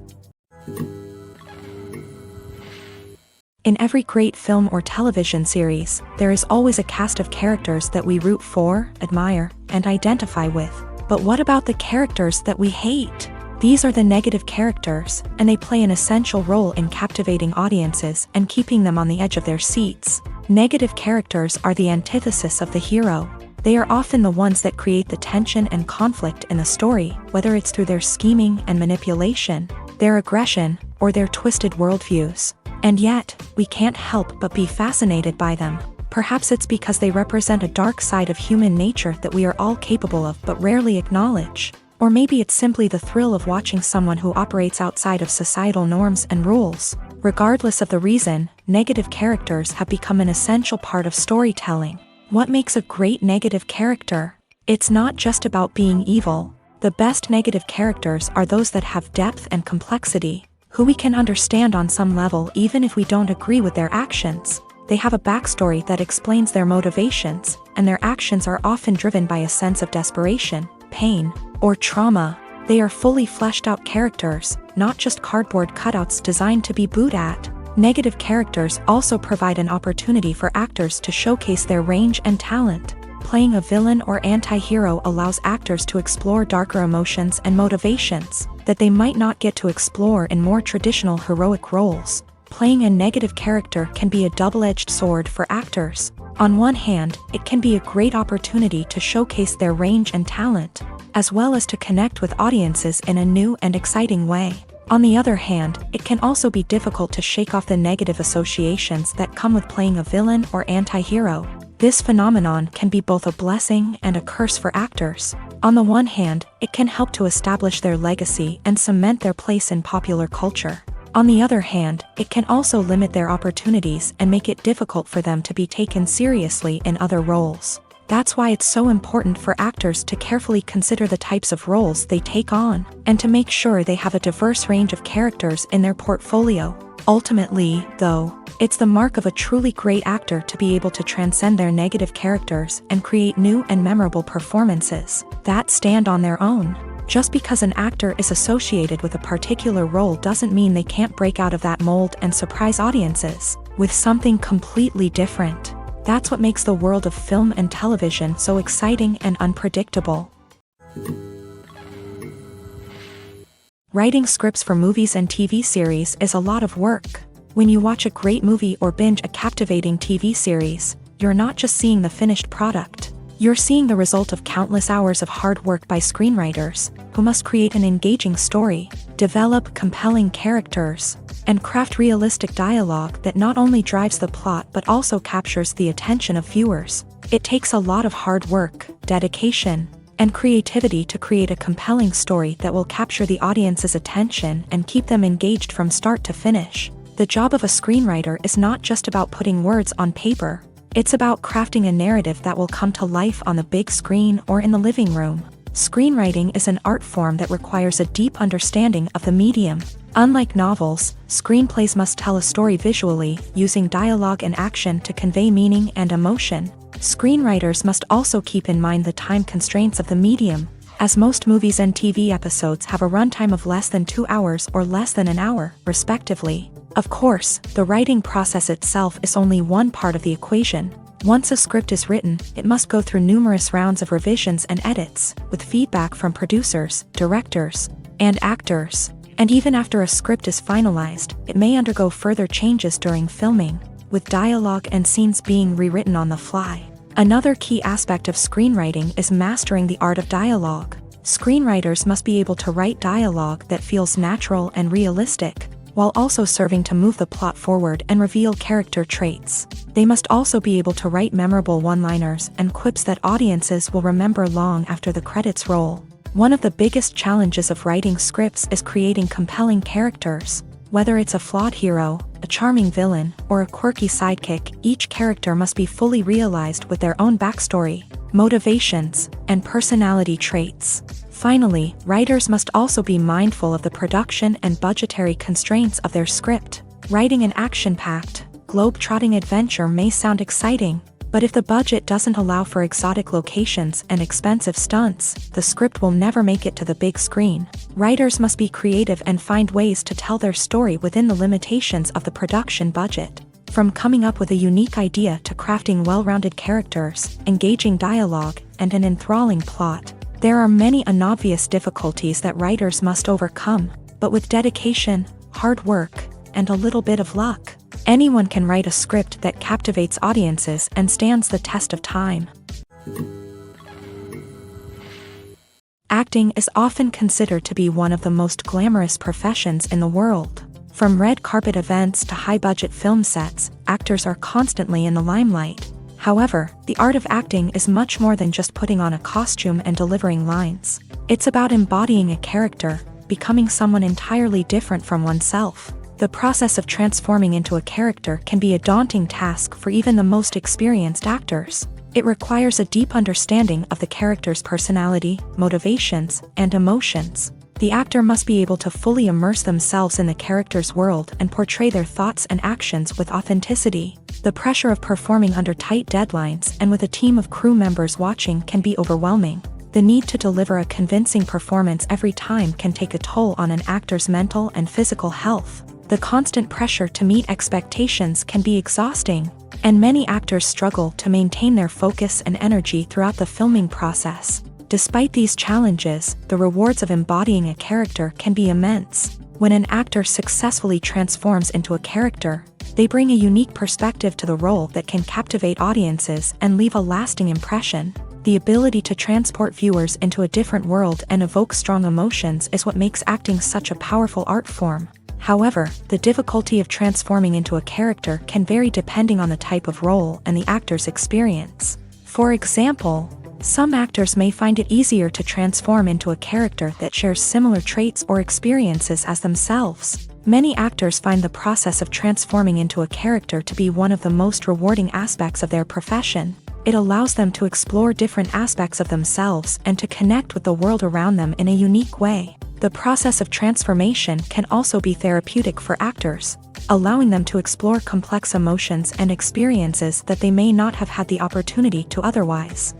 In every great film or television series, there is always a cast of characters that we root for, admire, and identify with. But what about the characters that we hate? These are the negative characters, and they play an essential role in captivating audiences and keeping them on the edge of their seats. Negative characters are the antithesis of the hero. They are often the ones that create the tension and conflict in the story, whether it's through their scheming and manipulation, their aggression, or their twisted worldviews. And yet, we can't help but be fascinated by them. Perhaps it's because they represent a dark side of human nature that we are all capable of but rarely acknowledge. Or maybe it's simply the thrill of watching someone who operates outside of societal norms and rules. Regardless of the reason, negative characters have become an essential part of storytelling. What makes a great negative character? It's not just about being evil. The best negative characters are those that have depth and complexity, who we can understand on some level even if we don't agree with their actions. They have a backstory that explains their motivations, and their actions are often driven by a sense of desperation, pain, or trauma. They are fully fleshed out characters, not just cardboard cutouts designed to be booed at. Negative characters also provide an opportunity for actors to showcase their range and talent. Playing a villain or anti-hero allows actors to explore darker emotions and motivations that they might not get to explore in more traditional heroic roles. Playing a negative character can be a double-edged sword for actors. On one hand, it can be a great opportunity to showcase their range and talent, as well as to connect with audiences in a new and exciting way. On the other hand, it can also be difficult to shake off the negative associations that come with playing a villain or anti-hero. This phenomenon can be both a blessing and a curse for actors. On the one hand, it can help to establish their legacy and cement their place in popular culture. On the other hand, it can also limit their opportunities and make it difficult for them to be taken seriously in other roles. That's why it's so important for actors to carefully consider the types of roles they take on, and to make sure they have a diverse range of characters in their portfolio. Ultimately, though, it's the mark of a truly great actor to be able to transcend their negative characters and create new and memorable performances that stand on their own. Just because an actor is associated with a particular role doesn't mean they can't break out of that mold and surprise audiences with something completely different. That's what makes the world of film and television so exciting and unpredictable. Writing scripts for movies and TV series is a lot of work. When you watch a great movie or binge a captivating TV series, you're not just seeing the finished product. You're seeing the result of countless hours of hard work by screenwriters, who must create an engaging story, develop compelling characters, and craft realistic dialogue that not only drives the plot but also captures the attention of viewers. It takes a lot of hard work, dedication, and creativity to create a compelling story that will capture the audience's attention and keep them engaged from start to finish. The job of a screenwriter is not just about putting words on paper. It's about crafting a narrative that will come to life on the big screen or in the living room. Screenwriting is an art form that requires a deep understanding of the medium. Unlike novels, screenplays must tell a story visually, using dialogue and action to convey meaning and emotion. Screenwriters must also keep in mind the time constraints of the medium, as most movies and TV episodes have a runtime of less than 2 hours or less than an hour, respectively. Of course, the writing process itself is only one part of the equation. Once a script is written, it must go through numerous rounds of revisions and edits, with feedback from producers, directors, and actors. And even after a script is finalized, it may undergo further changes during filming, with dialogue and scenes being rewritten on the fly. Another key aspect of screenwriting is mastering the art of dialogue. Screenwriters must be able to write dialogue that feels natural and realistic, while also serving to move the plot forward and reveal character traits. They must also be able to write memorable one-liners and quips that audiences will remember long after the credits roll. One of the biggest challenges of writing scripts is creating compelling characters. Whether it's a flawed hero, a charming villain, or a quirky sidekick, each character must be fully realized with their own backstory, motivations, and personality traits. Finally, writers must also be mindful of the production and budgetary constraints of their script. Writing an action-packed, globe-trotting adventure may sound exciting, but if the budget doesn't allow for exotic locations and expensive stunts, the script will never make it to the big screen. Writers must be creative and find ways to tell their story within the limitations of the production budget. From coming up with a unique idea to crafting well-rounded characters, engaging dialogue, and an enthralling plot, there are many unobvious difficulties that writers must overcome, but with dedication, hard work, and a little bit of luck, anyone can write a script that captivates audiences and stands the test of time. Acting is often considered to be one of the most glamorous professions in the world. From red carpet events to high-budget film sets, actors are constantly in the limelight. However, the art of acting is much more than just putting on a costume and delivering lines. It's about embodying a character, becoming someone entirely different from oneself. The process of transforming into a character can be a daunting task for even the most experienced actors. It requires a deep understanding of the character's personality, motivations, and emotions. The actor must be able to fully immerse themselves in the character's world and portray their thoughts and actions with authenticity. The pressure of performing under tight deadlines and with a team of crew members watching can be overwhelming. The need to deliver a convincing performance every time can take a toll on an actor's mental and physical health. The constant pressure to meet expectations can be exhausting, and many actors struggle to maintain their focus and energy throughout the filming process. Despite these challenges, the rewards of embodying a character can be immense. When an actor successfully transforms into a character, they bring a unique perspective to the role that can captivate audiences and leave a lasting impression. The ability to transport viewers into a different world and evoke strong emotions is what makes acting such a powerful art form. However, the difficulty of transforming into a character can vary depending on the type of role and the actor's experience. For example, some actors may find it easier to transform into a character that shares similar traits or experiences as themselves. Many actors find the process of transforming into a character to be one of the most rewarding aspects of their profession. It allows them to explore different aspects of themselves and to connect with the world around them in a unique way. The process of transformation can also be therapeutic for actors, allowing them to explore complex emotions and experiences that they may not have had the opportunity to otherwise.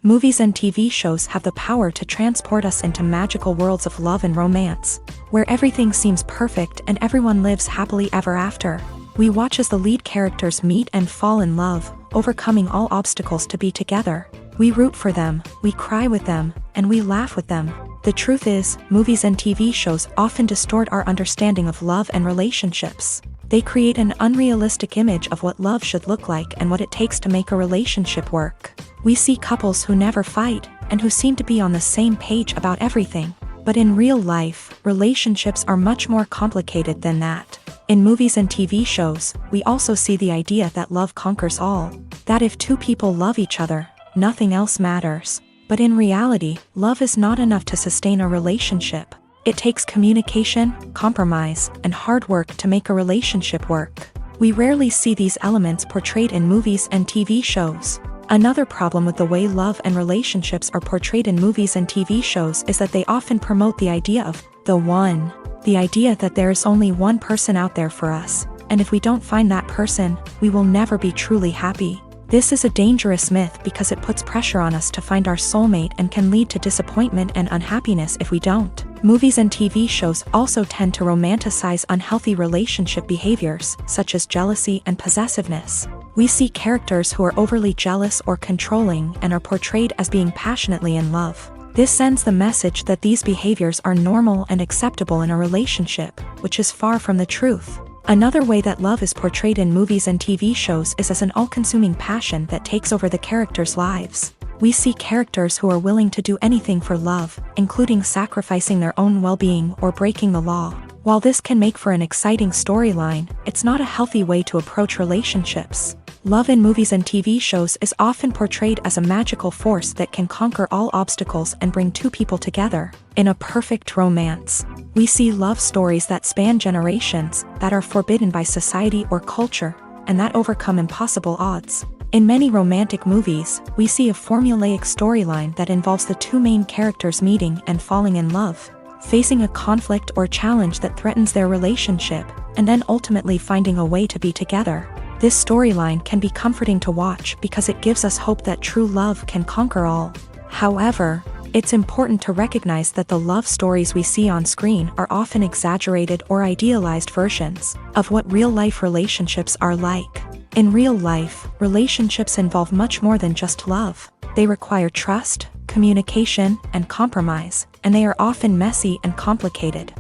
Movies and TV shows have the power to transport us into magical worlds of love and romance, where everything seems perfect and everyone lives happily ever after. We watch as the lead characters meet and fall in love, overcoming all obstacles to be together. We root for them, we cry with them, and we laugh with them. The truth is, movies and TV shows often distort our understanding of love and relationships. They create an unrealistic image of what love should look like and what it takes to make a relationship work. We see couples who never fight, and who seem to be on the same page about everything. But in real life, relationships are much more complicated than that. In movies and TV shows, we also see the idea that love conquers all. That if two people love each other, nothing else matters. But in reality, love is not enough to sustain a relationship. It takes communication, compromise, and hard work to make a relationship work. We rarely see these elements portrayed in movies and TV shows. Another problem with the way love and relationships are portrayed in movies and TV shows is that they often promote the idea of the one. The idea that there is only one person out there for us, and if we don't find that person, we will never be truly happy. This is a dangerous myth because it puts pressure on us to find our soulmate and can lead to disappointment and unhappiness if we don't. Movies and TV shows also tend to romanticize unhealthy relationship behaviors, such as jealousy and possessiveness. We see characters who are overly jealous or controlling and are portrayed as being passionately in love. This sends the message that these behaviors are normal and acceptable in a relationship, which is far from the truth. Another way that love is portrayed in movies and TV shows is as an all-consuming passion that takes over the characters' lives. We see characters who are willing to do anything for love, including sacrificing their own well-being or breaking the law. While this can make for an exciting storyline, it's not a healthy way to approach relationships. Love in movies and TV shows is often portrayed as a magical force that can conquer all obstacles and bring two people together. In a perfect romance, we see love stories that span generations, that are forbidden by society or culture, and that overcome impossible odds. In many romantic movies, we see a formulaic storyline that involves the two main characters meeting and falling in love, facing a conflict or challenge that threatens their relationship, and then ultimately finding a way to be together. This storyline can be comforting to watch because it gives us hope that true love can conquer all. However, it's important to recognize that the love stories we see on screen are often exaggerated or idealized versions of what real-life relationships are like. In real life, relationships involve much more than just love. They require trust, communication, and compromise, and they are often messy and complicated.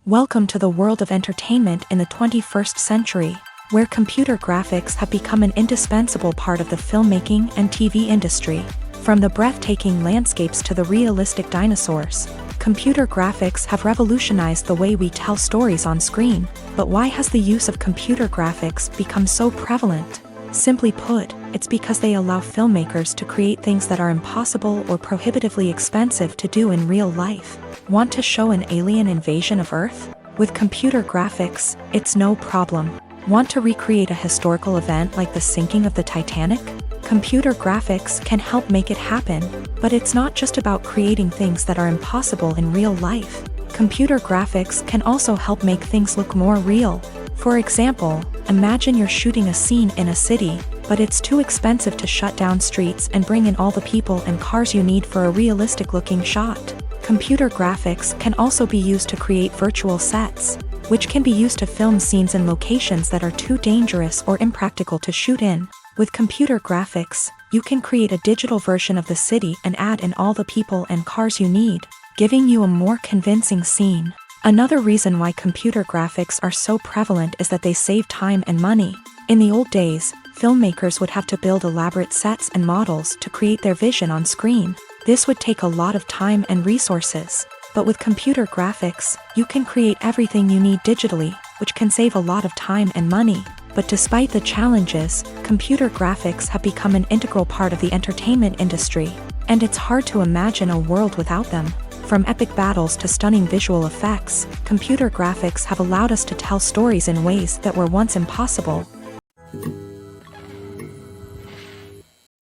Welcome to the world of entertainment in the 21st century, where computer graphics have become an indispensable part of the filmmaking and TV industry. From the breathtaking landscapes to the realistic dinosaurs, computer graphics have revolutionized the way we tell stories on screen. But why has the use of computer graphics become so prevalent? Simply put, it's because they allow filmmakers to create things that are impossible or prohibitively expensive to do in real life. Want to show an alien invasion of Earth? With computer graphics, it's no problem. Want to recreate a historical event like the sinking of the Titanic? Computer graphics can help make it happen, but it's not just about creating things that are impossible in real life. Computer graphics can also help make things look more real. For example, imagine you're shooting a scene in a city, but it's too expensive to shut down streets and bring in all the people and cars you need for a realistic-looking shot. Computer graphics can also be used to create virtual sets, which can be used to film scenes in locations that are too dangerous or impractical to shoot in. With computer graphics, you can create a digital version of the city and add in all the people and cars you need, giving you a more convincing scene. Another reason why computer graphics are so prevalent is that they save time and money. In the old days, filmmakers would have to build elaborate sets and models to create their vision on screen. This would take a lot of time and resources. But with computer graphics, you can create everything you need digitally, which can save a lot of time and money. But despite the challenges, computer graphics have become an integral part of the entertainment industry, and it's hard to imagine a world without them. From epic battles to stunning visual effects, computer graphics have allowed us to tell stories in ways that were once impossible.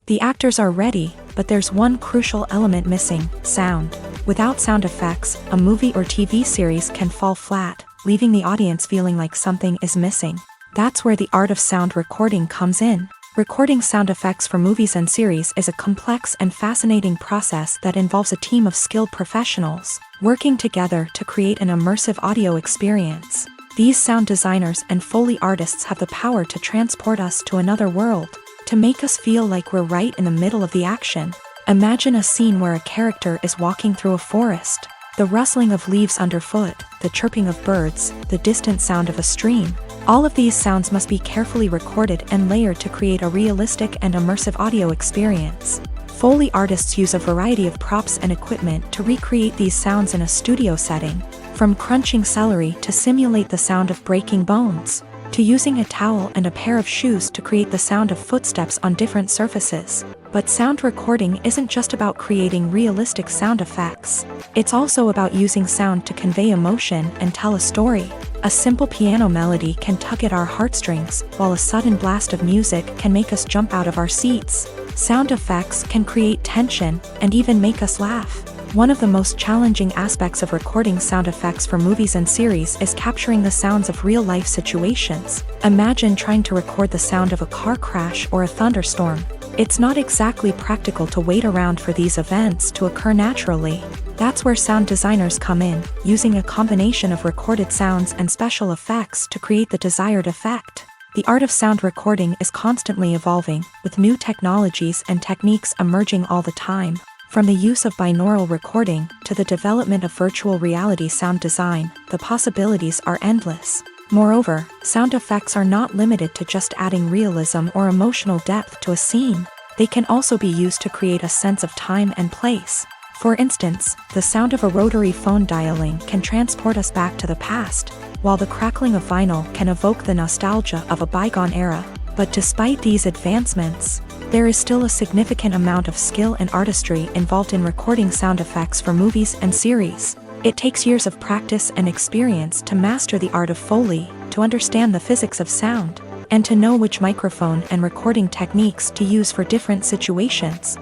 The actors are ready, but there's one crucial element missing: sound. Without sound effects, a movie or TV series can fall flat, leaving the audience feeling like something is missing. That's where the art of sound recording comes in. Recording sound effects for movies and series is a complex and fascinating process that involves a team of skilled professionals working together to create an immersive audio experience. These sound designers and Foley artists have the power to transport us to another world, to make us feel like we're right in the middle of the action. Imagine a scene where a character is walking through a forest. The rustling of leaves underfoot, the chirping of birds, the distant sound of a stream. All of these sounds must be carefully recorded and layered to create a realistic and immersive audio experience. Foley artists use a variety of props and equipment to recreate these sounds in a studio setting, from crunching celery to simulate the sound of breaking bones, to using a towel and a pair of shoes to create the sound of footsteps on different surfaces. But sound recording isn't just about creating realistic sound effects. It's also about using sound to convey emotion and tell a story. A simple piano melody can tug at our heartstrings, while a sudden blast of music can make us jump out of our seats. Sound effects can create tension and even make us laugh. One of the most challenging aspects of recording sound effects for movies and series is capturing the sounds of real-life situations. Imagine trying to record the sound of a car crash or a thunderstorm. It's not exactly practical to wait around for these events to occur naturally. That's where sound designers come in, using a combination of recorded sounds and special effects to create the desired effect. The art of sound recording is constantly evolving, with new technologies and techniques emerging all the time. From the use of binaural recording to the development of virtual reality sound design, the possibilities are endless. Moreover, sound effects are not limited to just adding realism or emotional depth to a scene. They can also be used to create a sense of time and place. For instance, the sound of a rotary phone dialing can transport us back to the past, while the crackling of vinyl can evoke the nostalgia of a bygone era. But despite these advancements, there is still a significant amount of skill and artistry involved in recording sound effects for movies and series. It takes years of practice and experience to master the art of Foley, to understand the physics of sound, and to know which microphone and recording techniques to use for different situations.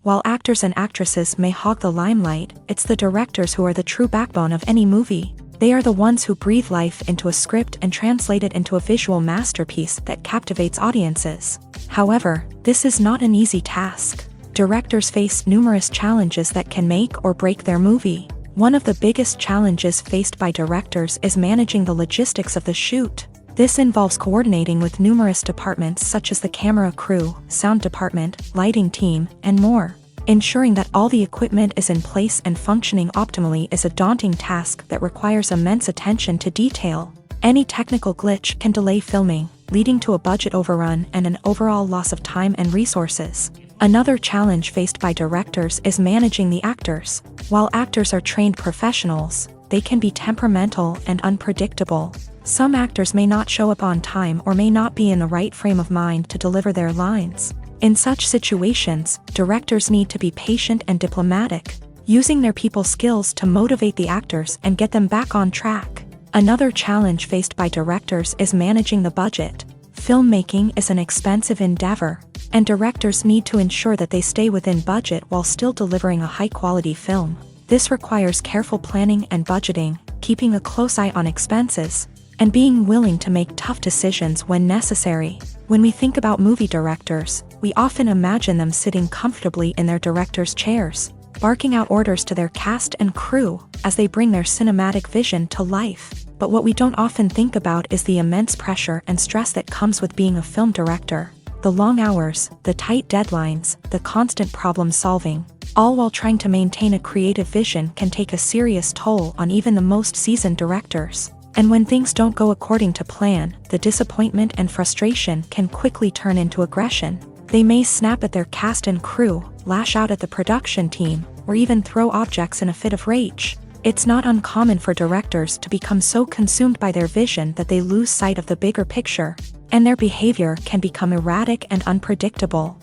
While actors and actresses may hog the limelight, it's the directors who are the true backbone of any movie. They are the ones who breathe life into a script and translate it into a visual masterpiece that captivates audiences. However, this is not an easy task. Directors face numerous challenges that can make or break their movie. One of the biggest challenges faced by directors is managing the logistics of the shoot. This involves coordinating with numerous departments such as the camera crew, sound department, lighting team, and more. Ensuring that all the equipment is in place and functioning optimally is a daunting task that requires immense attention to detail. Any technical glitch can delay filming, leading to a budget overrun and an overall loss of time and resources. Another challenge faced by directors is managing the actors. While actors are trained professionals, they can be temperamental and unpredictable. Some actors may not show up on time or may not be in the right frame of mind to deliver their lines. In such situations, directors need to be patient and diplomatic, using their people skills to motivate the actors and get them back on track. Another challenge faced by directors is managing the budget. Filmmaking is an expensive endeavor, and directors need to ensure that they stay within budget while still delivering a high-quality film. This requires careful planning and budgeting, keeping a close eye on expenses, and being willing to make tough decisions when necessary. When we think about movie directors, we often imagine them sitting comfortably in their director's chairs, barking out orders to their cast and crew as they bring their cinematic vision to life. But what we don't often think about is the immense pressure and stress that comes with being a film director. The long hours, the tight deadlines, the constant problem solving, all while trying to maintain a creative vision can take a serious toll on even the most seasoned directors. And when things don't go according to plan, the disappointment and frustration can quickly turn into aggression. They may snap at their cast and crew, lash out at the production team, or even throw objects in a fit of rage. It's not uncommon for directors to become so consumed by their vision that they lose sight of the bigger picture, and their behavior can become erratic and unpredictable.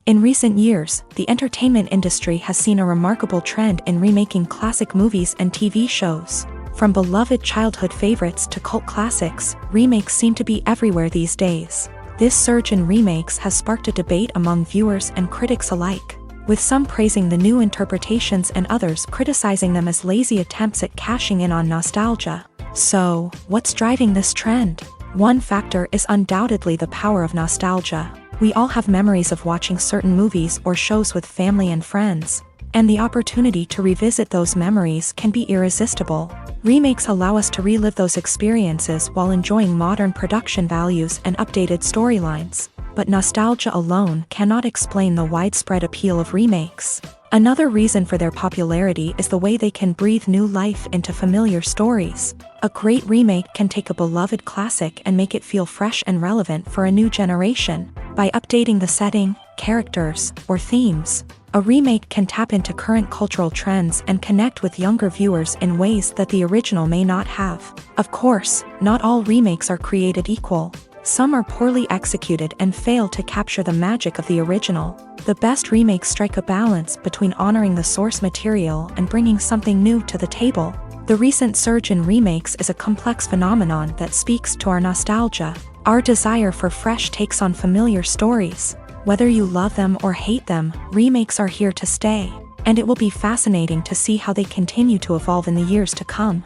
In recent years, the entertainment industry has seen a remarkable trend in remaking classic movies and TV shows. From beloved childhood favorites to cult classics, remakes seem to be everywhere these days. This surge in remakes has sparked a debate among viewers and critics alike, with some praising the new interpretations and others criticizing them as lazy attempts at cashing in on nostalgia. So, what's driving this trend? One factor is undoubtedly the power of nostalgia. We all have memories of watching certain movies or shows with family and friends, and the opportunity to revisit those memories can be irresistible. Remakes allow us to relive those experiences while enjoying modern production values and updated storylines. But nostalgia alone cannot explain the widespread appeal of remakes. Another reason for their popularity is the way they can breathe new life into familiar stories. A great remake can take a beloved classic and make it feel fresh and relevant for a new generation. By updating the setting, characters, or themes, a remake can tap into current cultural trends and connect with younger viewers in ways that the original may not have. Of course, not all remakes are created equal. Some are poorly executed and fail to capture the magic of the original. The best remakes strike a balance between honoring the source material and bringing something new to the table. The recent surge in remakes is a complex phenomenon that speaks to our nostalgia, our desire for fresh takes on familiar stories. Whether you love them or hate them, remakes are here to stay, and it will be fascinating to see how they continue to evolve in the years to come.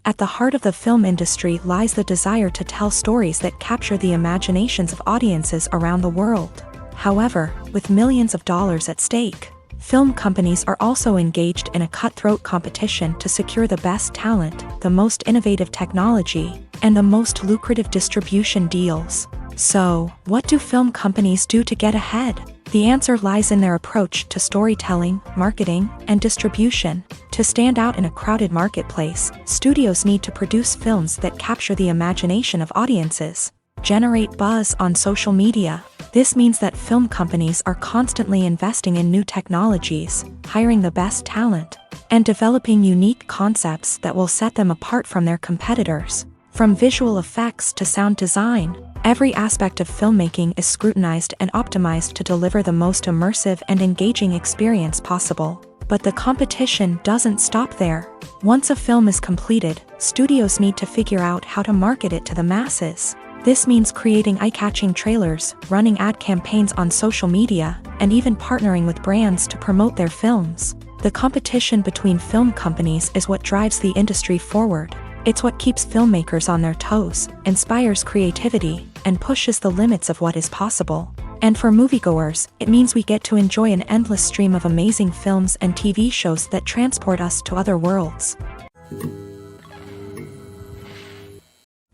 At the heart of the film industry lies the desire to tell stories that capture the imaginations of audiences around the world. However, with millions of dollars at stake, film companies are also engaged in a cutthroat competition to secure the best talent, the most innovative technology, and the most lucrative distribution deals. So, what do film companies do to get ahead? The answer lies in their approach to storytelling, marketing, and distribution. To stand out in a crowded marketplace, studios need to produce films that capture the imagination of audiences, generate buzz on social media. This means that film companies are constantly investing in new technologies, hiring the best talent, and developing unique concepts that will set them apart from their competitors. From visual effects to sound design, every aspect of filmmaking is scrutinized and optimized to deliver the most immersive and engaging experience possible. But the competition doesn't stop there. Once a film is completed, studios need to figure out how to market it to the masses. This means creating eye-catching trailers, running ad campaigns on social media, and even partnering with brands to promote their films. The competition between film companies is what drives the industry forward. It's what keeps filmmakers on their toes, inspires creativity, and pushes the limits of what is possible. And for moviegoers, it means we get to enjoy an endless stream of amazing films and TV shows that transport us to other worlds.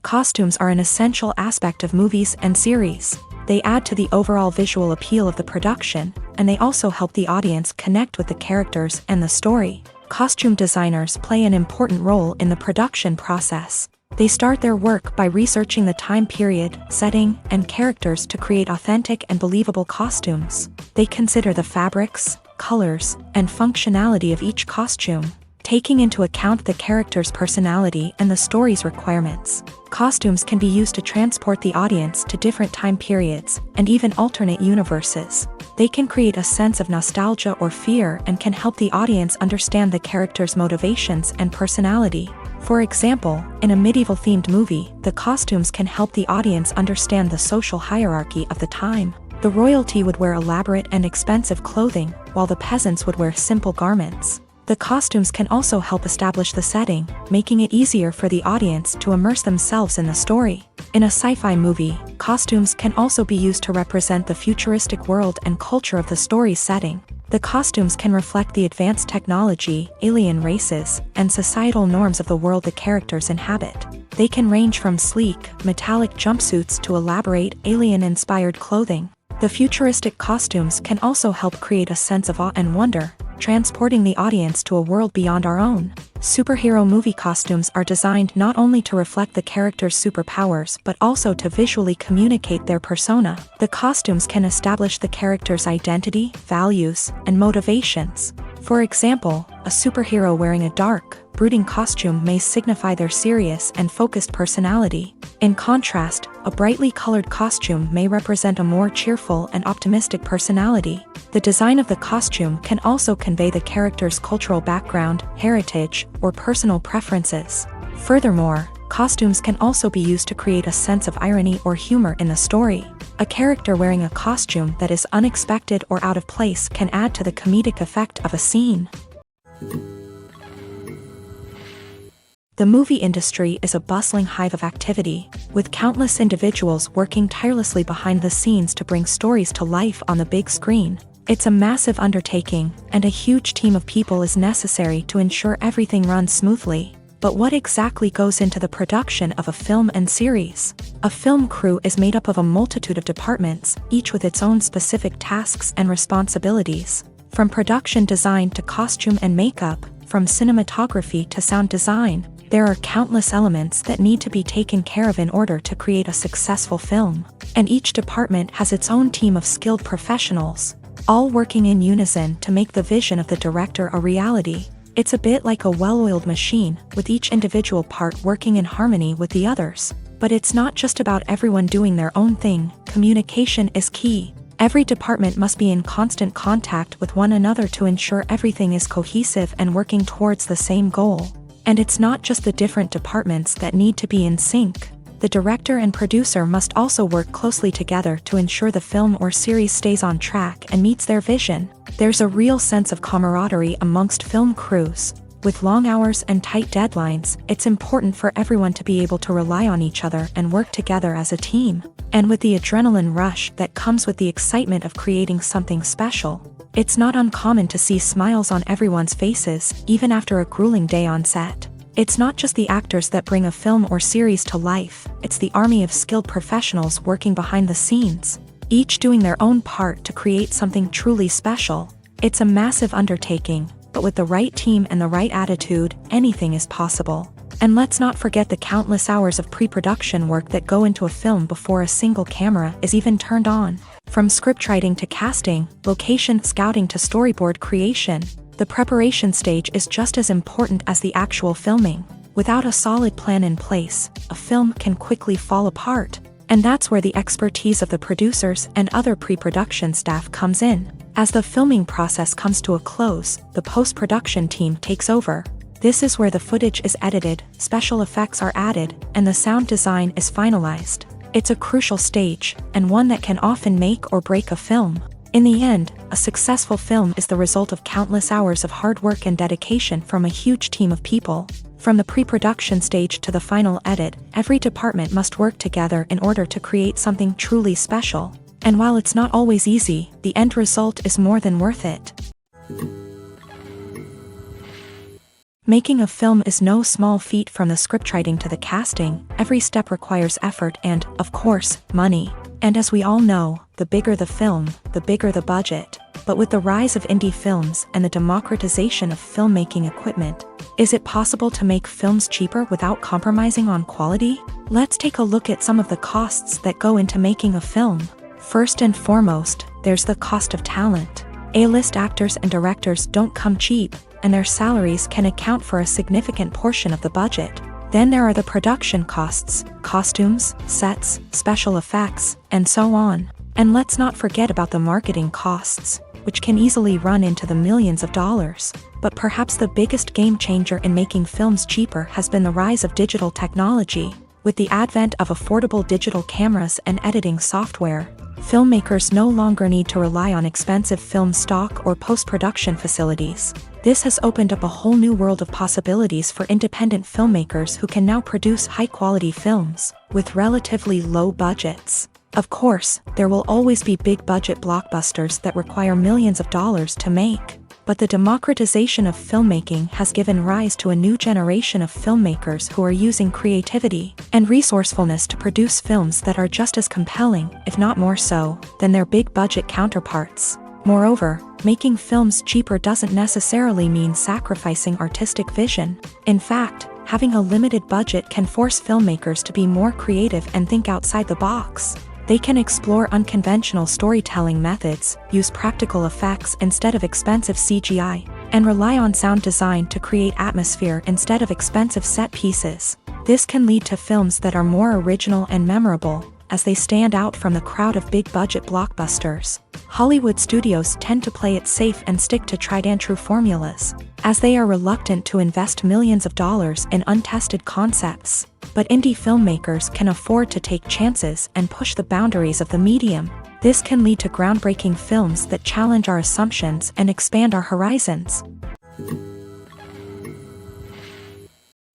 Costumes are an essential aspect of movies and series. They add to the overall visual appeal of the production, and they also help the audience connect with the characters and the story. Costume designers play an important role in the production process. They start their work by researching the time period, setting, and characters to create authentic and believable costumes. They consider the fabrics, colors, and functionality of each costume, taking into account the character's personality and the story's requirements. Costumes can be used to transport the audience to different time periods, and even alternate universes. They can create a sense of nostalgia or fear and can help the audience understand the character's motivations and personality. For example, in a medieval-themed movie, the costumes can help the audience understand the social hierarchy of the time. The royalty would wear elaborate and expensive clothing, while the peasants would wear simple garments. The costumes can also help establish the setting, making it easier for the audience to immerse themselves in the story. In a sci-fi movie, costumes can also be used to represent the futuristic world and culture of the story's setting. The costumes can reflect the advanced technology, alien races, and societal norms of the world the characters inhabit. They can range from sleek, metallic jumpsuits to elaborate, alien-inspired clothing. The futuristic costumes can also help create a sense of awe and wonder, transporting the audience to a world beyond our own. Superhero movie costumes are designed not only to reflect the character's superpowers but also to visually communicate their persona. The costumes can establish the character's identity, values, and motivations. For example, a superhero wearing a dark, brooding costume may signify their serious and focused personality. In contrast, a brightly colored costume may represent a more cheerful and optimistic personality. The design of the costume can also convey the character's cultural background, heritage, or personal preferences. Furthermore, costumes can also be used to create a sense of irony or humor in the story. A character wearing a costume that is unexpected or out of place can add to the comedic effect of a scene. The movie industry is a bustling hive of activity, with countless individuals working tirelessly behind the scenes to bring stories to life on the big screen. It's a massive undertaking, and a huge team of people is necessary to ensure everything runs smoothly. But what exactly goes into the production of a film and series? A film crew is made up of a multitude of departments, each with its own specific tasks and responsibilities. From production design to costume and makeup, from cinematography to sound design, there are countless elements that need to be taken care of in order to create a successful film. And each department has its own team of skilled professionals, all working in unison to make the vision of the director a reality. It's a bit like a well-oiled machine, with each individual part working in harmony with the others. But it's not just about everyone doing their own thing. Communication is key. Every department must be in constant contact with one another to ensure everything is cohesive and working towards the same goal. And it's not just the different departments that need to be in sync. The director and producer must also work closely together to ensure the film or series stays on track and meets their vision. There's a real sense of camaraderie amongst film crews. With long hours and tight deadlines, it's important for everyone to be able to rely on each other and work together as a team. And with the adrenaline rush that comes with the excitement of creating something special, it's not uncommon to see smiles on everyone's faces, even after a grueling day on set. It's not just the actors that bring a film or series to life, it's the army of skilled professionals working behind the scenes, each doing their own part to create something truly special. It's a massive undertaking, but with the right team and the right attitude, anything is possible. And let's not forget the countless hours of pre-production work that go into a film before a single camera is even turned on. From scriptwriting to casting, location scouting to storyboard creation, the preparation stage is just as important as the actual filming. Without a solid plan in place, a film can quickly fall apart. And that's where the expertise of the producers and other pre-production staff comes in. As the filming process comes to a close, the post-production team takes over. This is where the footage is edited, special effects are added, and the sound design is finalized. It's a crucial stage, and one that can often make or break a film. In the end, a successful film is the result of countless hours of hard work and dedication from a huge team of people. From the pre-production stage to the final edit, every department must work together in order to create something truly special. And while it's not always easy, the end result is more than worth it. Making a film is no small feat. From the scriptwriting to the casting, every step requires effort and, of course, money. And as we all know, the bigger the film, the bigger the budget. But with the rise of indie films and the democratization of filmmaking equipment, is it possible to make films cheaper without compromising on quality? Let's take a look at some of the costs that go into making a film. First and foremost, there's the cost of talent. A-list actors and directors don't come cheap, and their salaries can account for a significant portion of the budget. Then there are the production costs, costumes, sets, special effects, and so on. And let's not forget about the marketing costs, which can easily run into the millions of dollars. But perhaps the biggest game changer in making films cheaper has been the rise of digital technology. With the advent of affordable digital cameras and editing software, filmmakers no longer need to rely on expensive film stock or post-production facilities. This has opened up a whole new world of possibilities for independent filmmakers who can now produce high-quality films with relatively low budgets. Of course, there will always be big-budget blockbusters that require millions of dollars to make. But the democratization of filmmaking has given rise to a new generation of filmmakers who are using creativity and resourcefulness to produce films that are just as compelling, if not more so, than their big-budget counterparts. Moreover, making films cheaper doesn't necessarily mean sacrificing artistic vision. In fact, having a limited budget can force filmmakers to be more creative and think outside the box. They can explore unconventional storytelling methods, use practical effects instead of expensive CGI, and rely on sound design to create atmosphere instead of expensive set pieces. This can lead to films that are more original and memorable, as they stand out from the crowd of big-budget blockbusters. Hollywood studios tend to play it safe and stick to tried-and-true formulas, as they are reluctant to invest millions of dollars in untested concepts. But indie filmmakers can afford to take chances and push the boundaries of the medium. This can lead to groundbreaking films that challenge our assumptions and expand our horizons.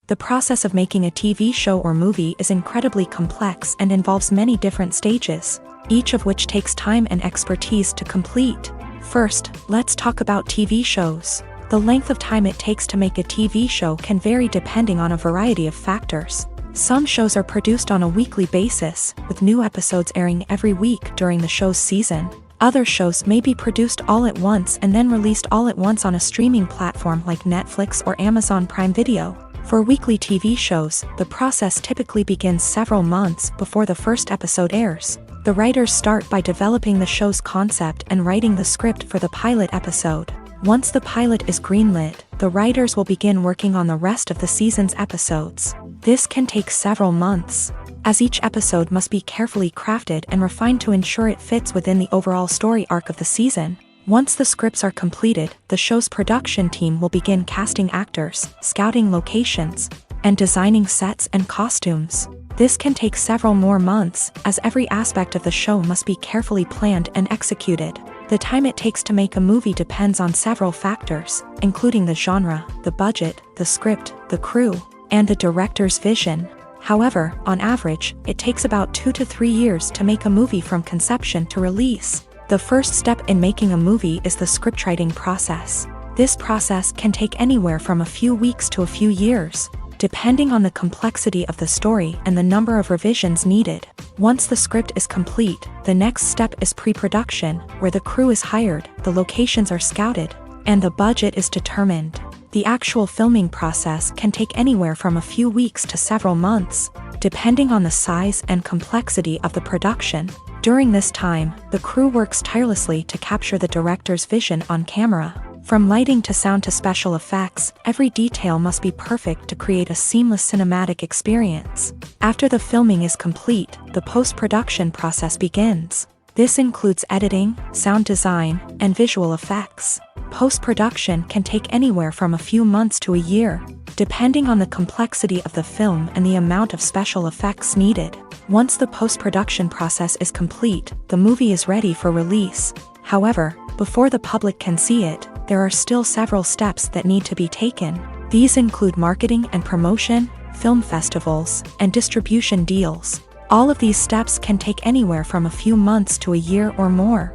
The process of making a TV show or movie is incredibly complex and involves many different stages, each of which takes time and expertise to complete. First, let's talk about TV shows. The length of time it takes to make a TV show can vary depending on a variety of factors. Some shows are produced on a weekly basis, with new episodes airing every week during the show's season. Other shows may be produced all at once and then released all at once on a streaming platform like Netflix or Amazon Prime Video. For weekly TV shows, the process typically begins several months before the first episode airs. The writers start by developing the show's concept and writing the script for the pilot episode. Once the pilot is greenlit, the writers will begin working on the rest of the season's episodes. This can take several months, as each episode must be carefully crafted and refined to ensure it fits within the overall story arc of the season. Once the scripts are completed, the show's production team will begin casting actors, scouting locations, and designing sets and costumes. This can take several more months, as every aspect of the show must be carefully planned and executed. The time it takes to make a movie depends on several factors, including the genre, the budget, the script, the crew, and the director's vision. However, on average, it takes about 2 to 3 years to make a movie from conception to release. The first step in making a movie is the scriptwriting process. This process can take anywhere from a few weeks to a few years, depending on the complexity of the story and the number of revisions needed. Once the script is complete, the next step is pre-production, where the crew is hired, the locations are scouted, and the budget is determined. The actual filming process can take anywhere from a few weeks to several months, depending on the size and complexity of the production. During this time, the crew works tirelessly to capture the director's vision on camera. From lighting to sound to special effects, every detail must be perfect to create a seamless cinematic experience. After the filming is complete, the post-production process begins. This includes editing, sound design, and visual effects. Post-production can take anywhere from a few months to a year, depending on the complexity of the film and the amount of special effects needed. Once the post-production process is complete, the movie is ready for release. However, before the public can see it, there are still several steps that need to be taken. These include marketing and promotion, film festivals, and distribution deals. All of these steps can take anywhere from a few months to a year or more.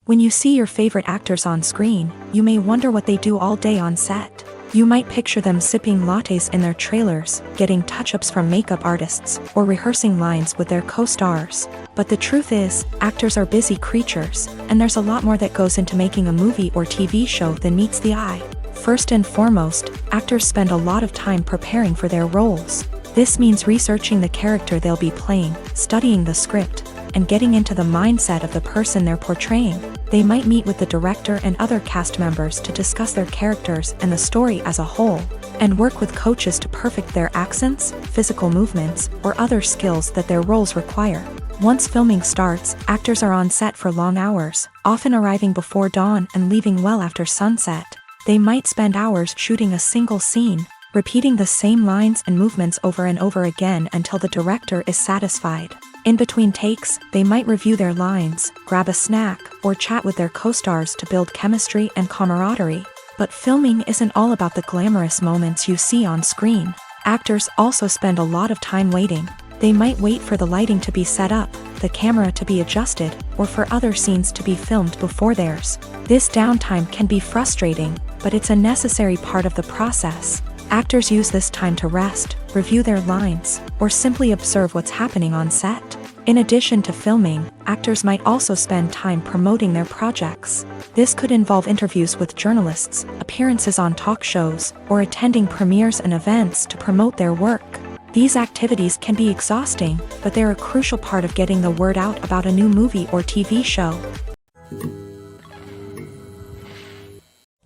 When you see your favorite actors on screen, you may wonder what they do all day on set. You might picture them sipping lattes in their trailers, getting touch-ups from makeup artists, or rehearsing lines with their co-stars. But the truth is, actors are busy creatures, and there's a lot more that goes into making a movie or TV show than meets the eye. First and foremost, actors spend a lot of time preparing for their roles. This means researching the character they'll be playing, studying the script, and getting into the mindset of the person they're portraying. They might meet with the director and other cast members to discuss their characters and the story as a whole, and work with coaches to perfect their accents, physical movements, or other skills that their roles require. Once filming starts, actors are on set for long hours, often arriving before dawn and leaving well after sunset. They might spend hours shooting a single scene, repeating the same lines and movements over and over again until the director is satisfied. In between takes, they might review their lines, grab a snack, or chat with their co-stars to build chemistry and camaraderie. But filming isn't all about the glamorous moments you see on screen. Actors also spend a lot of time waiting. They might wait for the lighting to be set up, the camera to be adjusted, or for other scenes to be filmed before theirs. This downtime can be frustrating, but it's a necessary part of the process. Actors use this time to rest, review their lines, or simply observe what's happening on set. In addition to filming, actors might also spend time promoting their projects. This could involve interviews with journalists, appearances on talk shows, or attending premieres and events to promote their work. These activities can be exhausting, but they're a crucial part of getting the word out about a new movie or TV show.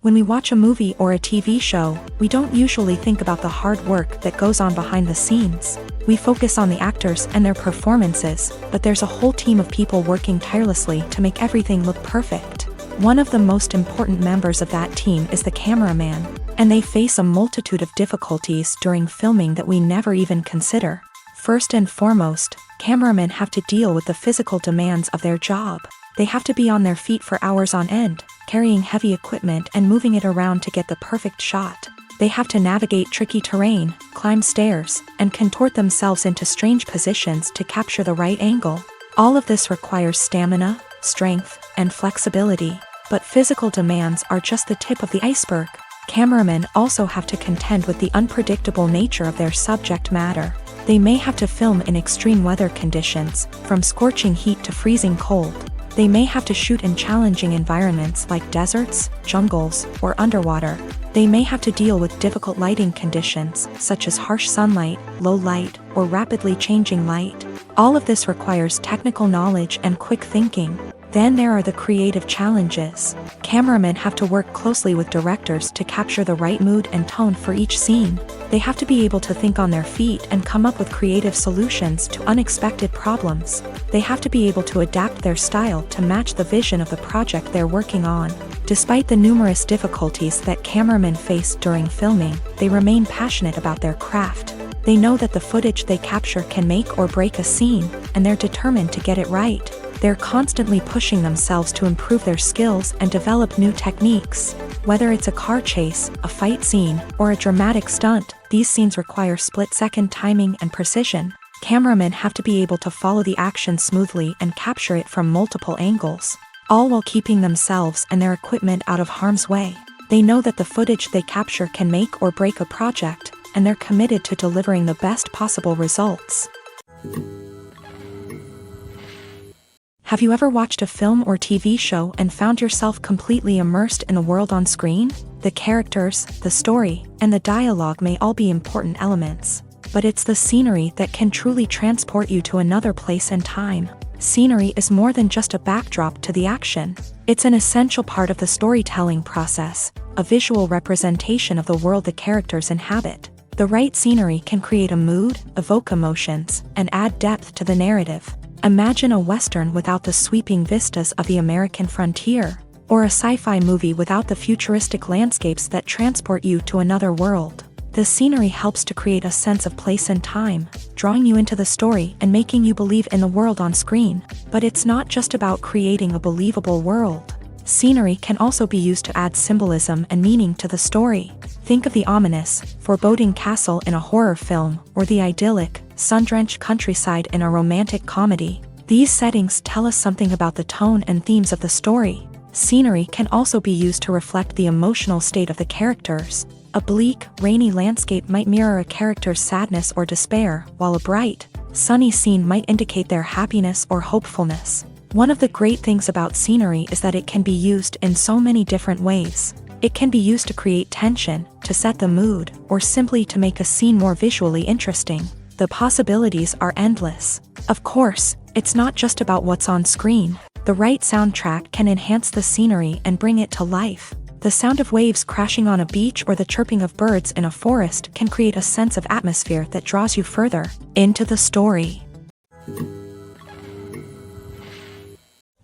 When we watch a movie or a TV show, we don't usually think about the hard work that goes on behind the scenes. We focus on the actors and their performances, but there's a whole team of people working tirelessly to make everything look perfect. One of the most important members of that team is the cameraman, and they face a multitude of difficulties during filming that we never even consider. First and foremost, cameramen have to deal with the physical demands of their job. They have to be on their feet for hours on end, carrying heavy equipment and moving it around to get the perfect shot. They have to navigate tricky terrain, climb stairs, and contort themselves into strange positions to capture the right angle. All of this requires stamina, strength, and flexibility. But physical demands are just the tip of the iceberg. Cameramen also have to contend with the unpredictable nature of their subject matter. They may have to film in extreme weather conditions, from scorching heat to freezing cold. They may have to shoot in challenging environments like deserts, jungles, or underwater. They may have to deal with difficult lighting conditions, such as harsh sunlight, low light, or rapidly changing light. All of this requires technical knowledge and quick thinking. Then there are the creative challenges. Cameramen have to work closely with directors to capture the right mood and tone for each scene. They have to be able to think on their feet and come up with creative solutions to unexpected problems. They have to be able to adapt their style to match the vision of the project they're working on. Despite the numerous difficulties that cameramen face during filming, they remain passionate about their craft. They know that the footage they capture can make or break a scene, and they're determined to get it right. They're constantly pushing themselves to improve their skills and develop new techniques. Whether it's a car chase, a fight scene, or a dramatic stunt, these scenes require split-second timing and precision. Cameramen have to be able to follow the action smoothly and capture it from multiple angles, all while keeping themselves and their equipment out of harm's way. They know that the footage they capture can make or break a project, and they're committed to delivering the best possible results. Have you ever watched a film or TV show and found yourself completely immersed in the world on screen? The characters, the story, and the dialogue may all be important elements, but it's the scenery that can truly transport you to another place and time. Scenery is more than just a backdrop to the action. It's an essential part of the storytelling process, a visual representation of the world the characters inhabit. The right scenery can create a mood, evoke emotions, and add depth to the narrative. Imagine a Western without the sweeping vistas of the American frontier, or a sci-fi movie without the futuristic landscapes that transport you to another world. The scenery helps to create a sense of place and time, drawing you into the story and making you believe in the world on screen. But it's not just about creating a believable world. Scenery can also be used to add symbolism and meaning to the story. Think of the ominous, foreboding castle in a horror film, or the idyllic, sun-drenched countryside in a romantic comedy. These settings tell us something about the tone and themes of the story. Scenery can also be used to reflect the emotional state of the characters. A bleak, rainy landscape might mirror a character's sadness or despair, while a bright, sunny scene might indicate their happiness or hopefulness. One of the great things about scenery is that it can be used in so many different ways. It can be used to create tension, to set the mood, or simply to make a scene more visually interesting. The possibilities are endless. Of course, it's not just about what's on screen. The right soundtrack can enhance the scenery and bring it to life. The sound of waves crashing on a beach or the chirping of birds in a forest can create a sense of atmosphere that draws you further into the story.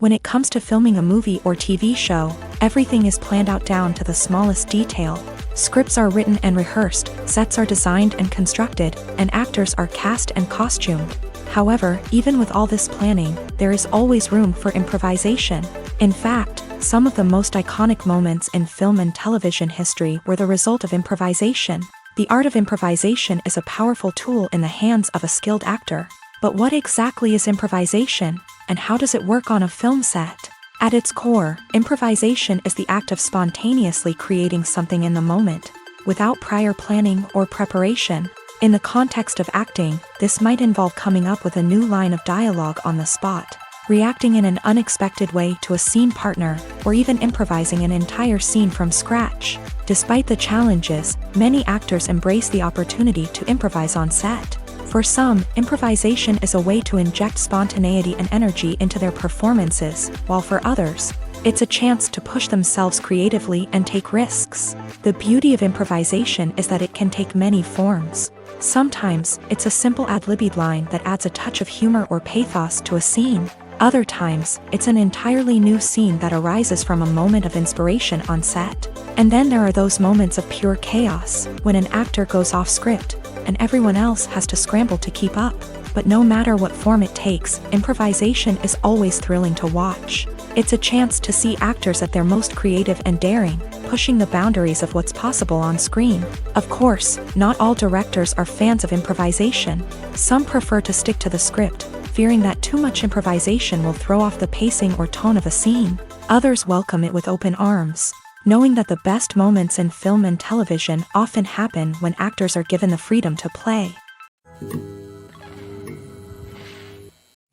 When it comes to filming a movie or TV show, everything is planned out down to the smallest detail. Scripts are written and rehearsed, sets are designed and constructed, and actors are cast and costumed. However, even with all this planning, there is always room for improvisation. In fact, some of the most iconic moments in film and television history were the result of improvisation. The art of improvisation is a powerful tool in the hands of a skilled actor. But what exactly is improvisation, and how does it work on a film set? At its core, improvisation is the act of spontaneously creating something in the moment, without prior planning or preparation. In the context of acting, this might involve coming up with a new line of dialogue on the spot, reacting in an unexpected way to a scene partner, or even improvising an entire scene from scratch. Despite the challenges, many actors embrace the opportunity to improvise on set. For some, improvisation is a way to inject spontaneity and energy into their performances, while for others, it's a chance to push themselves creatively and take risks. The beauty of improvisation is that it can take many forms. Sometimes, it's a simple ad-libbed line that adds a touch of humor or pathos to a scene. Other times, it's an entirely new scene that arises from a moment of inspiration on set. And then there are those moments of pure chaos, when an actor goes off script, and everyone else has to scramble to keep up. But no matter what form it takes, improvisation is always thrilling to watch. It's a chance to see actors at their most creative and daring, pushing the boundaries of what's possible on screen. Of course, not all directors are fans of improvisation. Some prefer to stick to the script, fearing that too much improvisation will throw off the pacing or tone of a scene. Others welcome it with open arms, knowing that the best moments in film and television often happen when actors are given the freedom to play.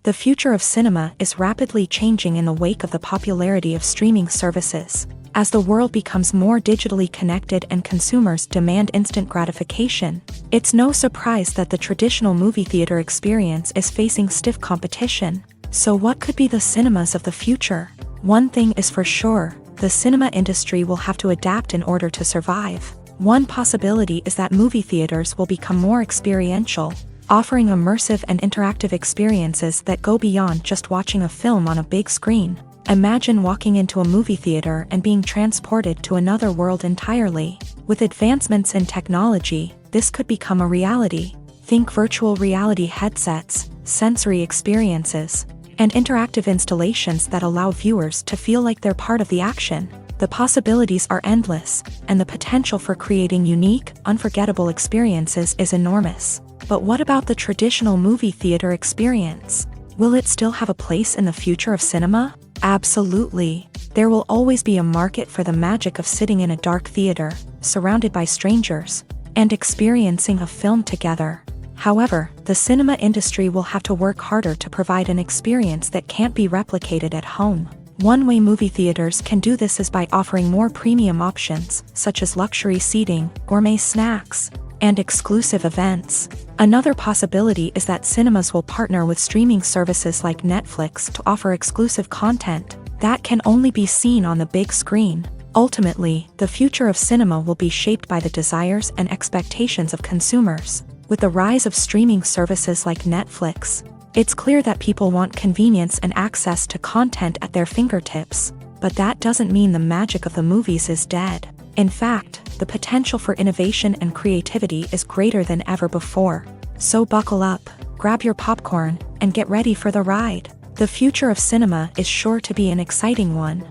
The future of cinema is rapidly changing in the wake of the popularity of streaming services. As the world becomes more digitally connected and consumers demand instant gratification, it's no surprise that the traditional movie theater experience is facing stiff competition. So what could be the cinemas of the future? One thing is for sure, the cinema industry will have to adapt in order to survive. One possibility is that movie theaters will become more experiential, offering immersive and interactive experiences that go beyond just watching a film on a big screen. Imagine walking into a movie theater and being transported to another world entirely. With advancements in technology, this could become a reality. Think virtual reality headsets, sensory experiences, and interactive installations that allow viewers to feel like they're part of the action. The possibilities are endless, and the potential for creating unique, unforgettable experiences is enormous. But what about the traditional movie theater experience? Will it still have a place in the future of cinema? Absolutely. There will always be a market for the magic of sitting in a dark theater, surrounded by strangers, and experiencing a film together. However, the cinema industry will have to work harder to provide an experience that can't be replicated at home. One way movie theaters can do this is by offering more premium options, such as luxury seating, gourmet snacks, and exclusive events. Another possibility is that cinemas will partner with streaming services like Netflix to offer exclusive content that can only be seen on the big screen. Ultimately, the future of cinema will be shaped by the desires and expectations of consumers. With the rise of streaming services like Netflix, it's clear that people want convenience and access to content at their fingertips. But that doesn't mean the magic of the movies is dead. In fact, the potential for innovation and creativity is greater than ever before. So buckle up, grab your popcorn, and get ready for the ride. The future of cinema is sure to be an exciting one.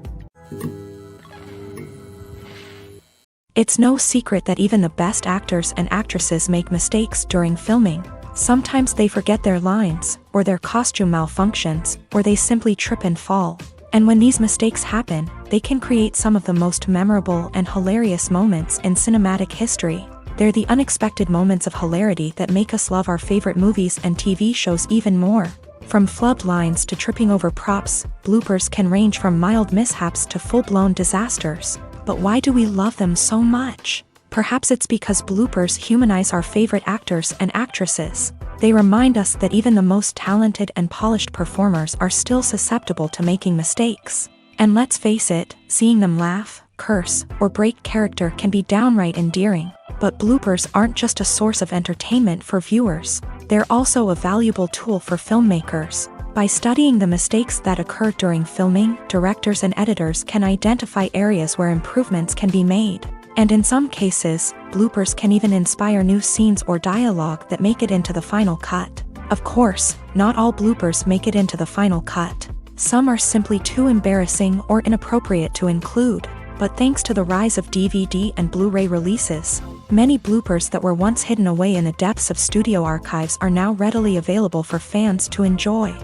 It's no secret that even the best actors and actresses make mistakes during filming. Sometimes they forget their lines, or their costume malfunctions, or they simply trip and fall. And when these mistakes happen, they can create some of the most memorable and hilarious moments in cinematic history. They're the unexpected moments of hilarity that make us love our favorite movies and TV shows even more. From flubbed lines to tripping over props, bloopers can range from mild mishaps to full-blown disasters. But why do we love them so much? Perhaps it's because bloopers humanize our favorite actors and actresses. They remind us that even the most talented and polished performers are still susceptible to making mistakes. And let's face it, seeing them laugh, curse, or break character can be downright endearing. But bloopers aren't just a source of entertainment for viewers. They're also a valuable tool for filmmakers. By studying the mistakes that occur during filming, directors and editors can identify areas where improvements can be made. And in some cases, bloopers can even inspire new scenes or dialogue that make it into the final cut. Of course, not all bloopers make it into the final cut. Some are simply too embarrassing or inappropriate to include. But thanks to the rise of DVD and Blu-ray releases, many bloopers that were once hidden away in the depths of studio archives are now readily available for fans to enjoy.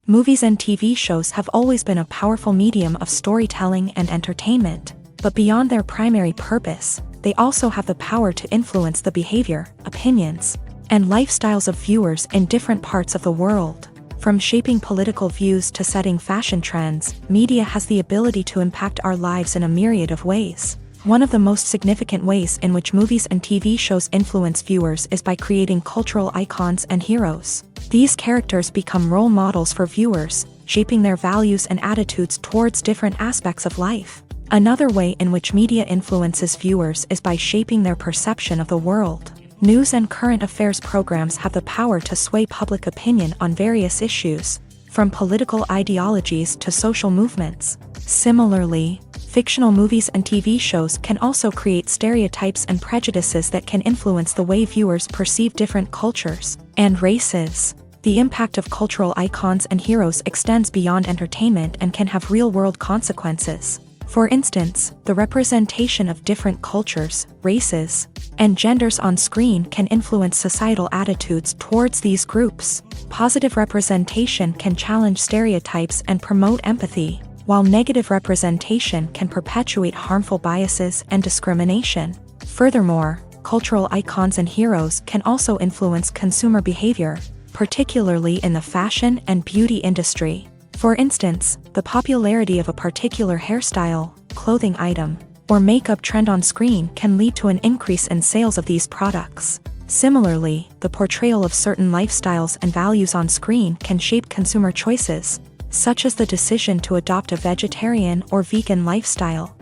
Movies and TV shows have always been a powerful medium of storytelling and entertainment, but beyond their primary purpose, they also have the power to influence the behavior, opinions, and lifestyles of viewers in different parts of the world. From shaping political views to setting fashion trends, media has the ability to impact our lives in a myriad of ways. One of the most significant ways in which movies and TV shows influence viewers is by creating cultural icons and heroes. These characters become role models for viewers, shaping their values and attitudes towards different aspects of life. Another way in which media influences viewers is by shaping their perception of the world. News and current affairs programs have the power to sway public opinion on various issues, from political ideologies to social movements. Similarly, fictional movies and TV shows can also create stereotypes and prejudices that can influence the way viewers perceive different cultures and races. The impact of cultural icons and heroes extends beyond entertainment and can have real-world consequences. For instance, the representation of different cultures, races, and genders on screen can influence societal attitudes towards these groups. Positive representation can challenge stereotypes and promote empathy, while negative representation can perpetuate harmful biases and discrimination. Furthermore, cultural icons and heroes can also influence consumer behavior, particularly in the fashion and beauty industry. For instance, the popularity of a particular hairstyle, clothing item, or makeup trend on screen can lead to an increase in sales of these products. Similarly, the portrayal of certain lifestyles and values on screen can shape consumer choices, such as the decision to adopt a vegetarian or vegan lifestyle.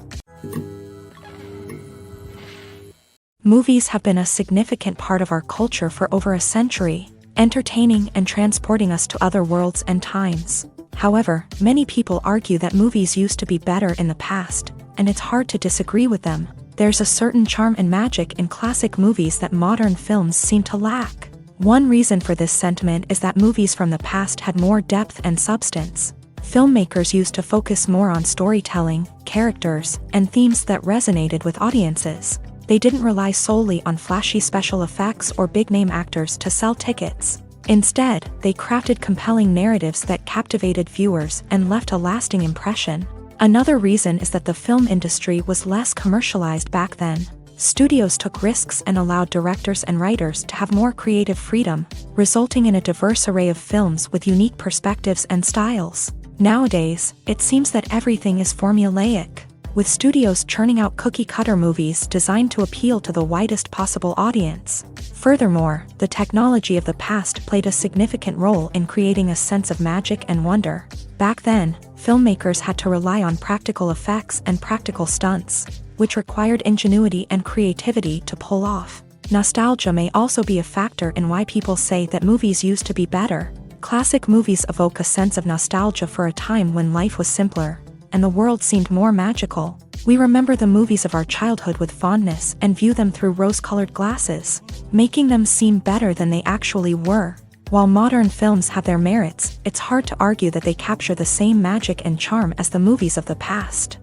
Movies have been a significant part of our culture for over a century, entertaining and transporting us to other worlds and times. However, many people argue that movies used to be better in the past, and it's hard to disagree with them. There's a certain charm and magic in classic movies that modern films seem to lack. One reason for this sentiment is that movies from the past had more depth and substance. Filmmakers used to focus more on storytelling, characters, and themes that resonated with audiences. They didn't rely solely on flashy special effects or big-name actors to sell tickets. Instead, they crafted compelling narratives that captivated viewers and left a lasting impression. Another reason is that the film industry was less commercialized back then. Studios took risks and allowed directors and writers to have more creative freedom, resulting in a diverse array of films with unique perspectives and styles. Nowadays, it seems that everything is formulaic, with studios churning out cookie-cutter movies designed to appeal to the widest possible audience. Furthermore, the technology of the past played a significant role in creating a sense of magic and wonder. Back then, filmmakers had to rely on practical effects and practical stunts, which required ingenuity and creativity to pull off. Nostalgia may also be a factor in why people say that movies used to be better. Classic movies evoke a sense of nostalgia for a time when life was simpler, and the world seemed more magical. We remember the movies of our childhood with fondness and view them through rose-colored glasses, making them seem better than they actually were. While modern films have their merits, it's hard to argue that they capture the same magic and charm as the movies of the past.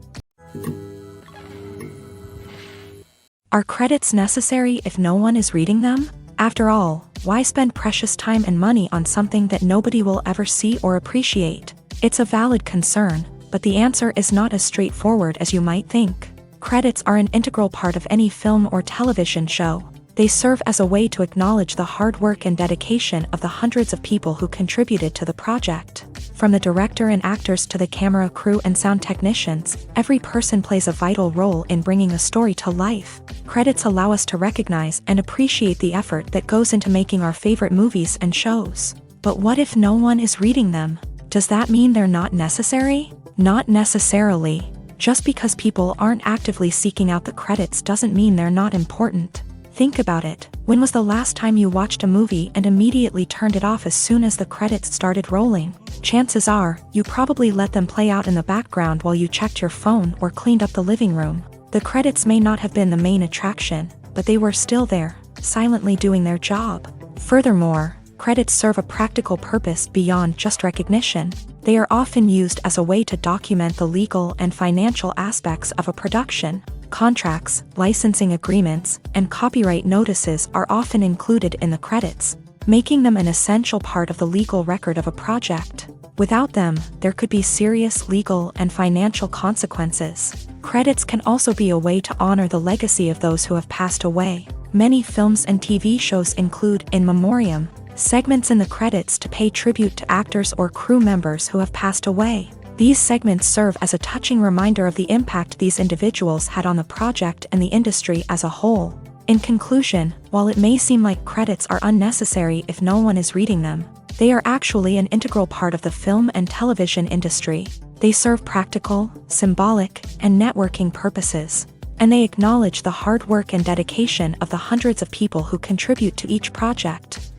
Are credits necessary if no one is reading them? After all, why spend precious time and money on something that nobody will ever see or appreciate? It's a valid concern, but the answer is not as straightforward as you might think. Credits are an integral part of any film or television show. They serve as a way to acknowledge the hard work and dedication of the hundreds of people who contributed to the project. From the director and actors to the camera crew and sound technicians, every person plays a vital role in bringing a story to life. Credits allow us to recognize and appreciate the effort that goes into making our favorite movies and shows. But what if no one is reading them? Does that mean they're not necessary? Not necessarily. Just because people aren't actively seeking out the credits doesn't mean they're not important. Think about it. When was the last time you watched a movie and immediately turned it off as soon as the credits started rolling? Chances are, you probably let them play out in the background while you checked your phone or cleaned up the living room. The credits may not have been the main attraction, but they were still there, silently doing their job. Furthermore, credits serve a practical purpose beyond just recognition. They are often used as a way to document the legal and financial aspects of a production. Contracts, licensing agreements, and copyright notices are often included in the credits, making them an essential part of the legal record of a project. Without them, there could be serious legal and financial consequences. Credits can also be a way to honor the legacy of those who have passed away. Many films and TV shows include in memoriam segments in the credits to pay tribute to actors or crew members who have passed away. These segments serve as a touching reminder of the impact these individuals had on the project and the industry as a whole. In conclusion, while it may seem like credits are unnecessary if no one is reading them, they are actually an integral part of the film and television industry. They serve practical, symbolic, and networking purposes, and they acknowledge the hard work and dedication of the hundreds of people who contribute to each project.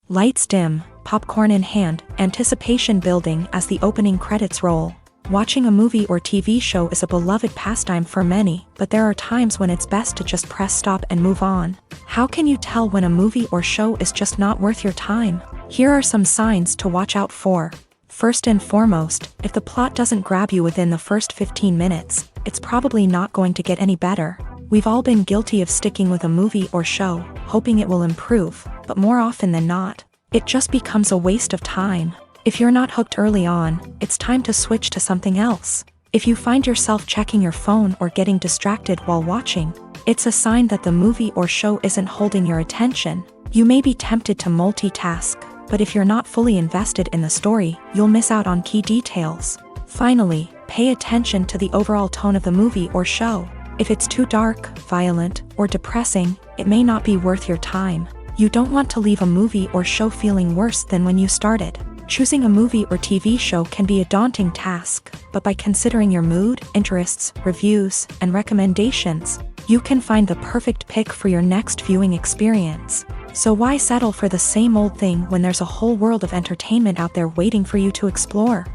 Lights dim, popcorn in hand, anticipation building as the opening credits roll. Watching a movie or TV show is a beloved pastime for many, but there are times when it's best to just press stop and move on. How can you tell when a movie or show is just not worth your time? Here are some signs to watch out for. First and foremost, if the plot doesn't grab you within the first 15 minutes, it's probably not going to get any better. We've all been guilty of sticking with a movie or show, hoping it will improve, but more often than not, it just becomes a waste of time. If you're not hooked early on, it's time to switch to something else. If you find yourself checking your phone or getting distracted while watching, it's a sign that the movie or show isn't holding your attention. You may be tempted to multitask, but if you're not fully invested in the story, you'll miss out on key details. Finally, pay attention to the overall tone of the movie or show. If it's too dark, violent, or depressing, it may not be worth your time. You don't want to leave a movie or show feeling worse than when you started. Choosing a movie or TV show can be a daunting task, but by considering your mood, interests, reviews, and recommendations, you can find the perfect pick for your next viewing experience. So why settle for the same old thing when there's a whole world of entertainment out there waiting for you to explore?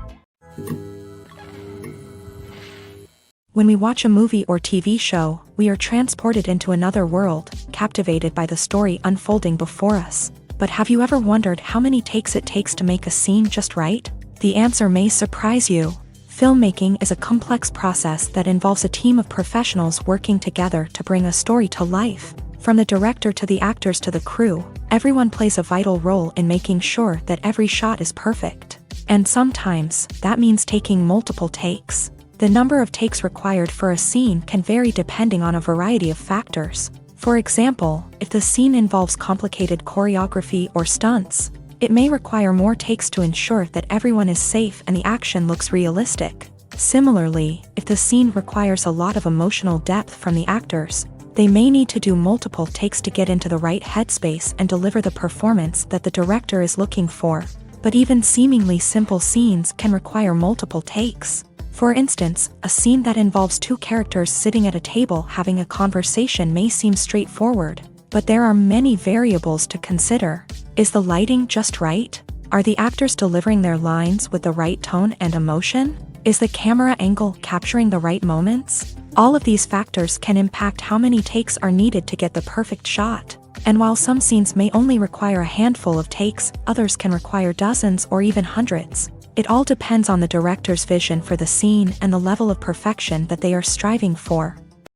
When we watch a movie or TV show, we are transported into another world, captivated by the story unfolding before us. But have you ever wondered how many takes it takes to make a scene just right? The answer may surprise you. Filmmaking is a complex process that involves a team of professionals working together to bring a story to life. From the director to the actors to the crew, everyone plays a vital role in making sure that every shot is perfect. And sometimes, that means taking multiple takes. The number of takes required for a scene can vary depending on a variety of factors. For example, if the scene involves complicated choreography or stunts, it may require more takes to ensure that everyone is safe and the action looks realistic. Similarly, if the scene requires a lot of emotional depth from the actors, they may need to do multiple takes to get into the right headspace and deliver the performance that the director is looking for. But even seemingly simple scenes can require multiple takes. For instance, a scene that involves two characters sitting at a table having a conversation may seem straightforward, but there are many variables to consider. Is the lighting just right? Are the actors delivering their lines with the right tone and emotion? Is the camera angle capturing the right moments? All of these factors can impact how many takes are needed to get the perfect shot. And while some scenes may only require a handful of takes, others can require dozens or even hundreds. It all depends on the director's vision for the scene and the level of perfection that they are striving for.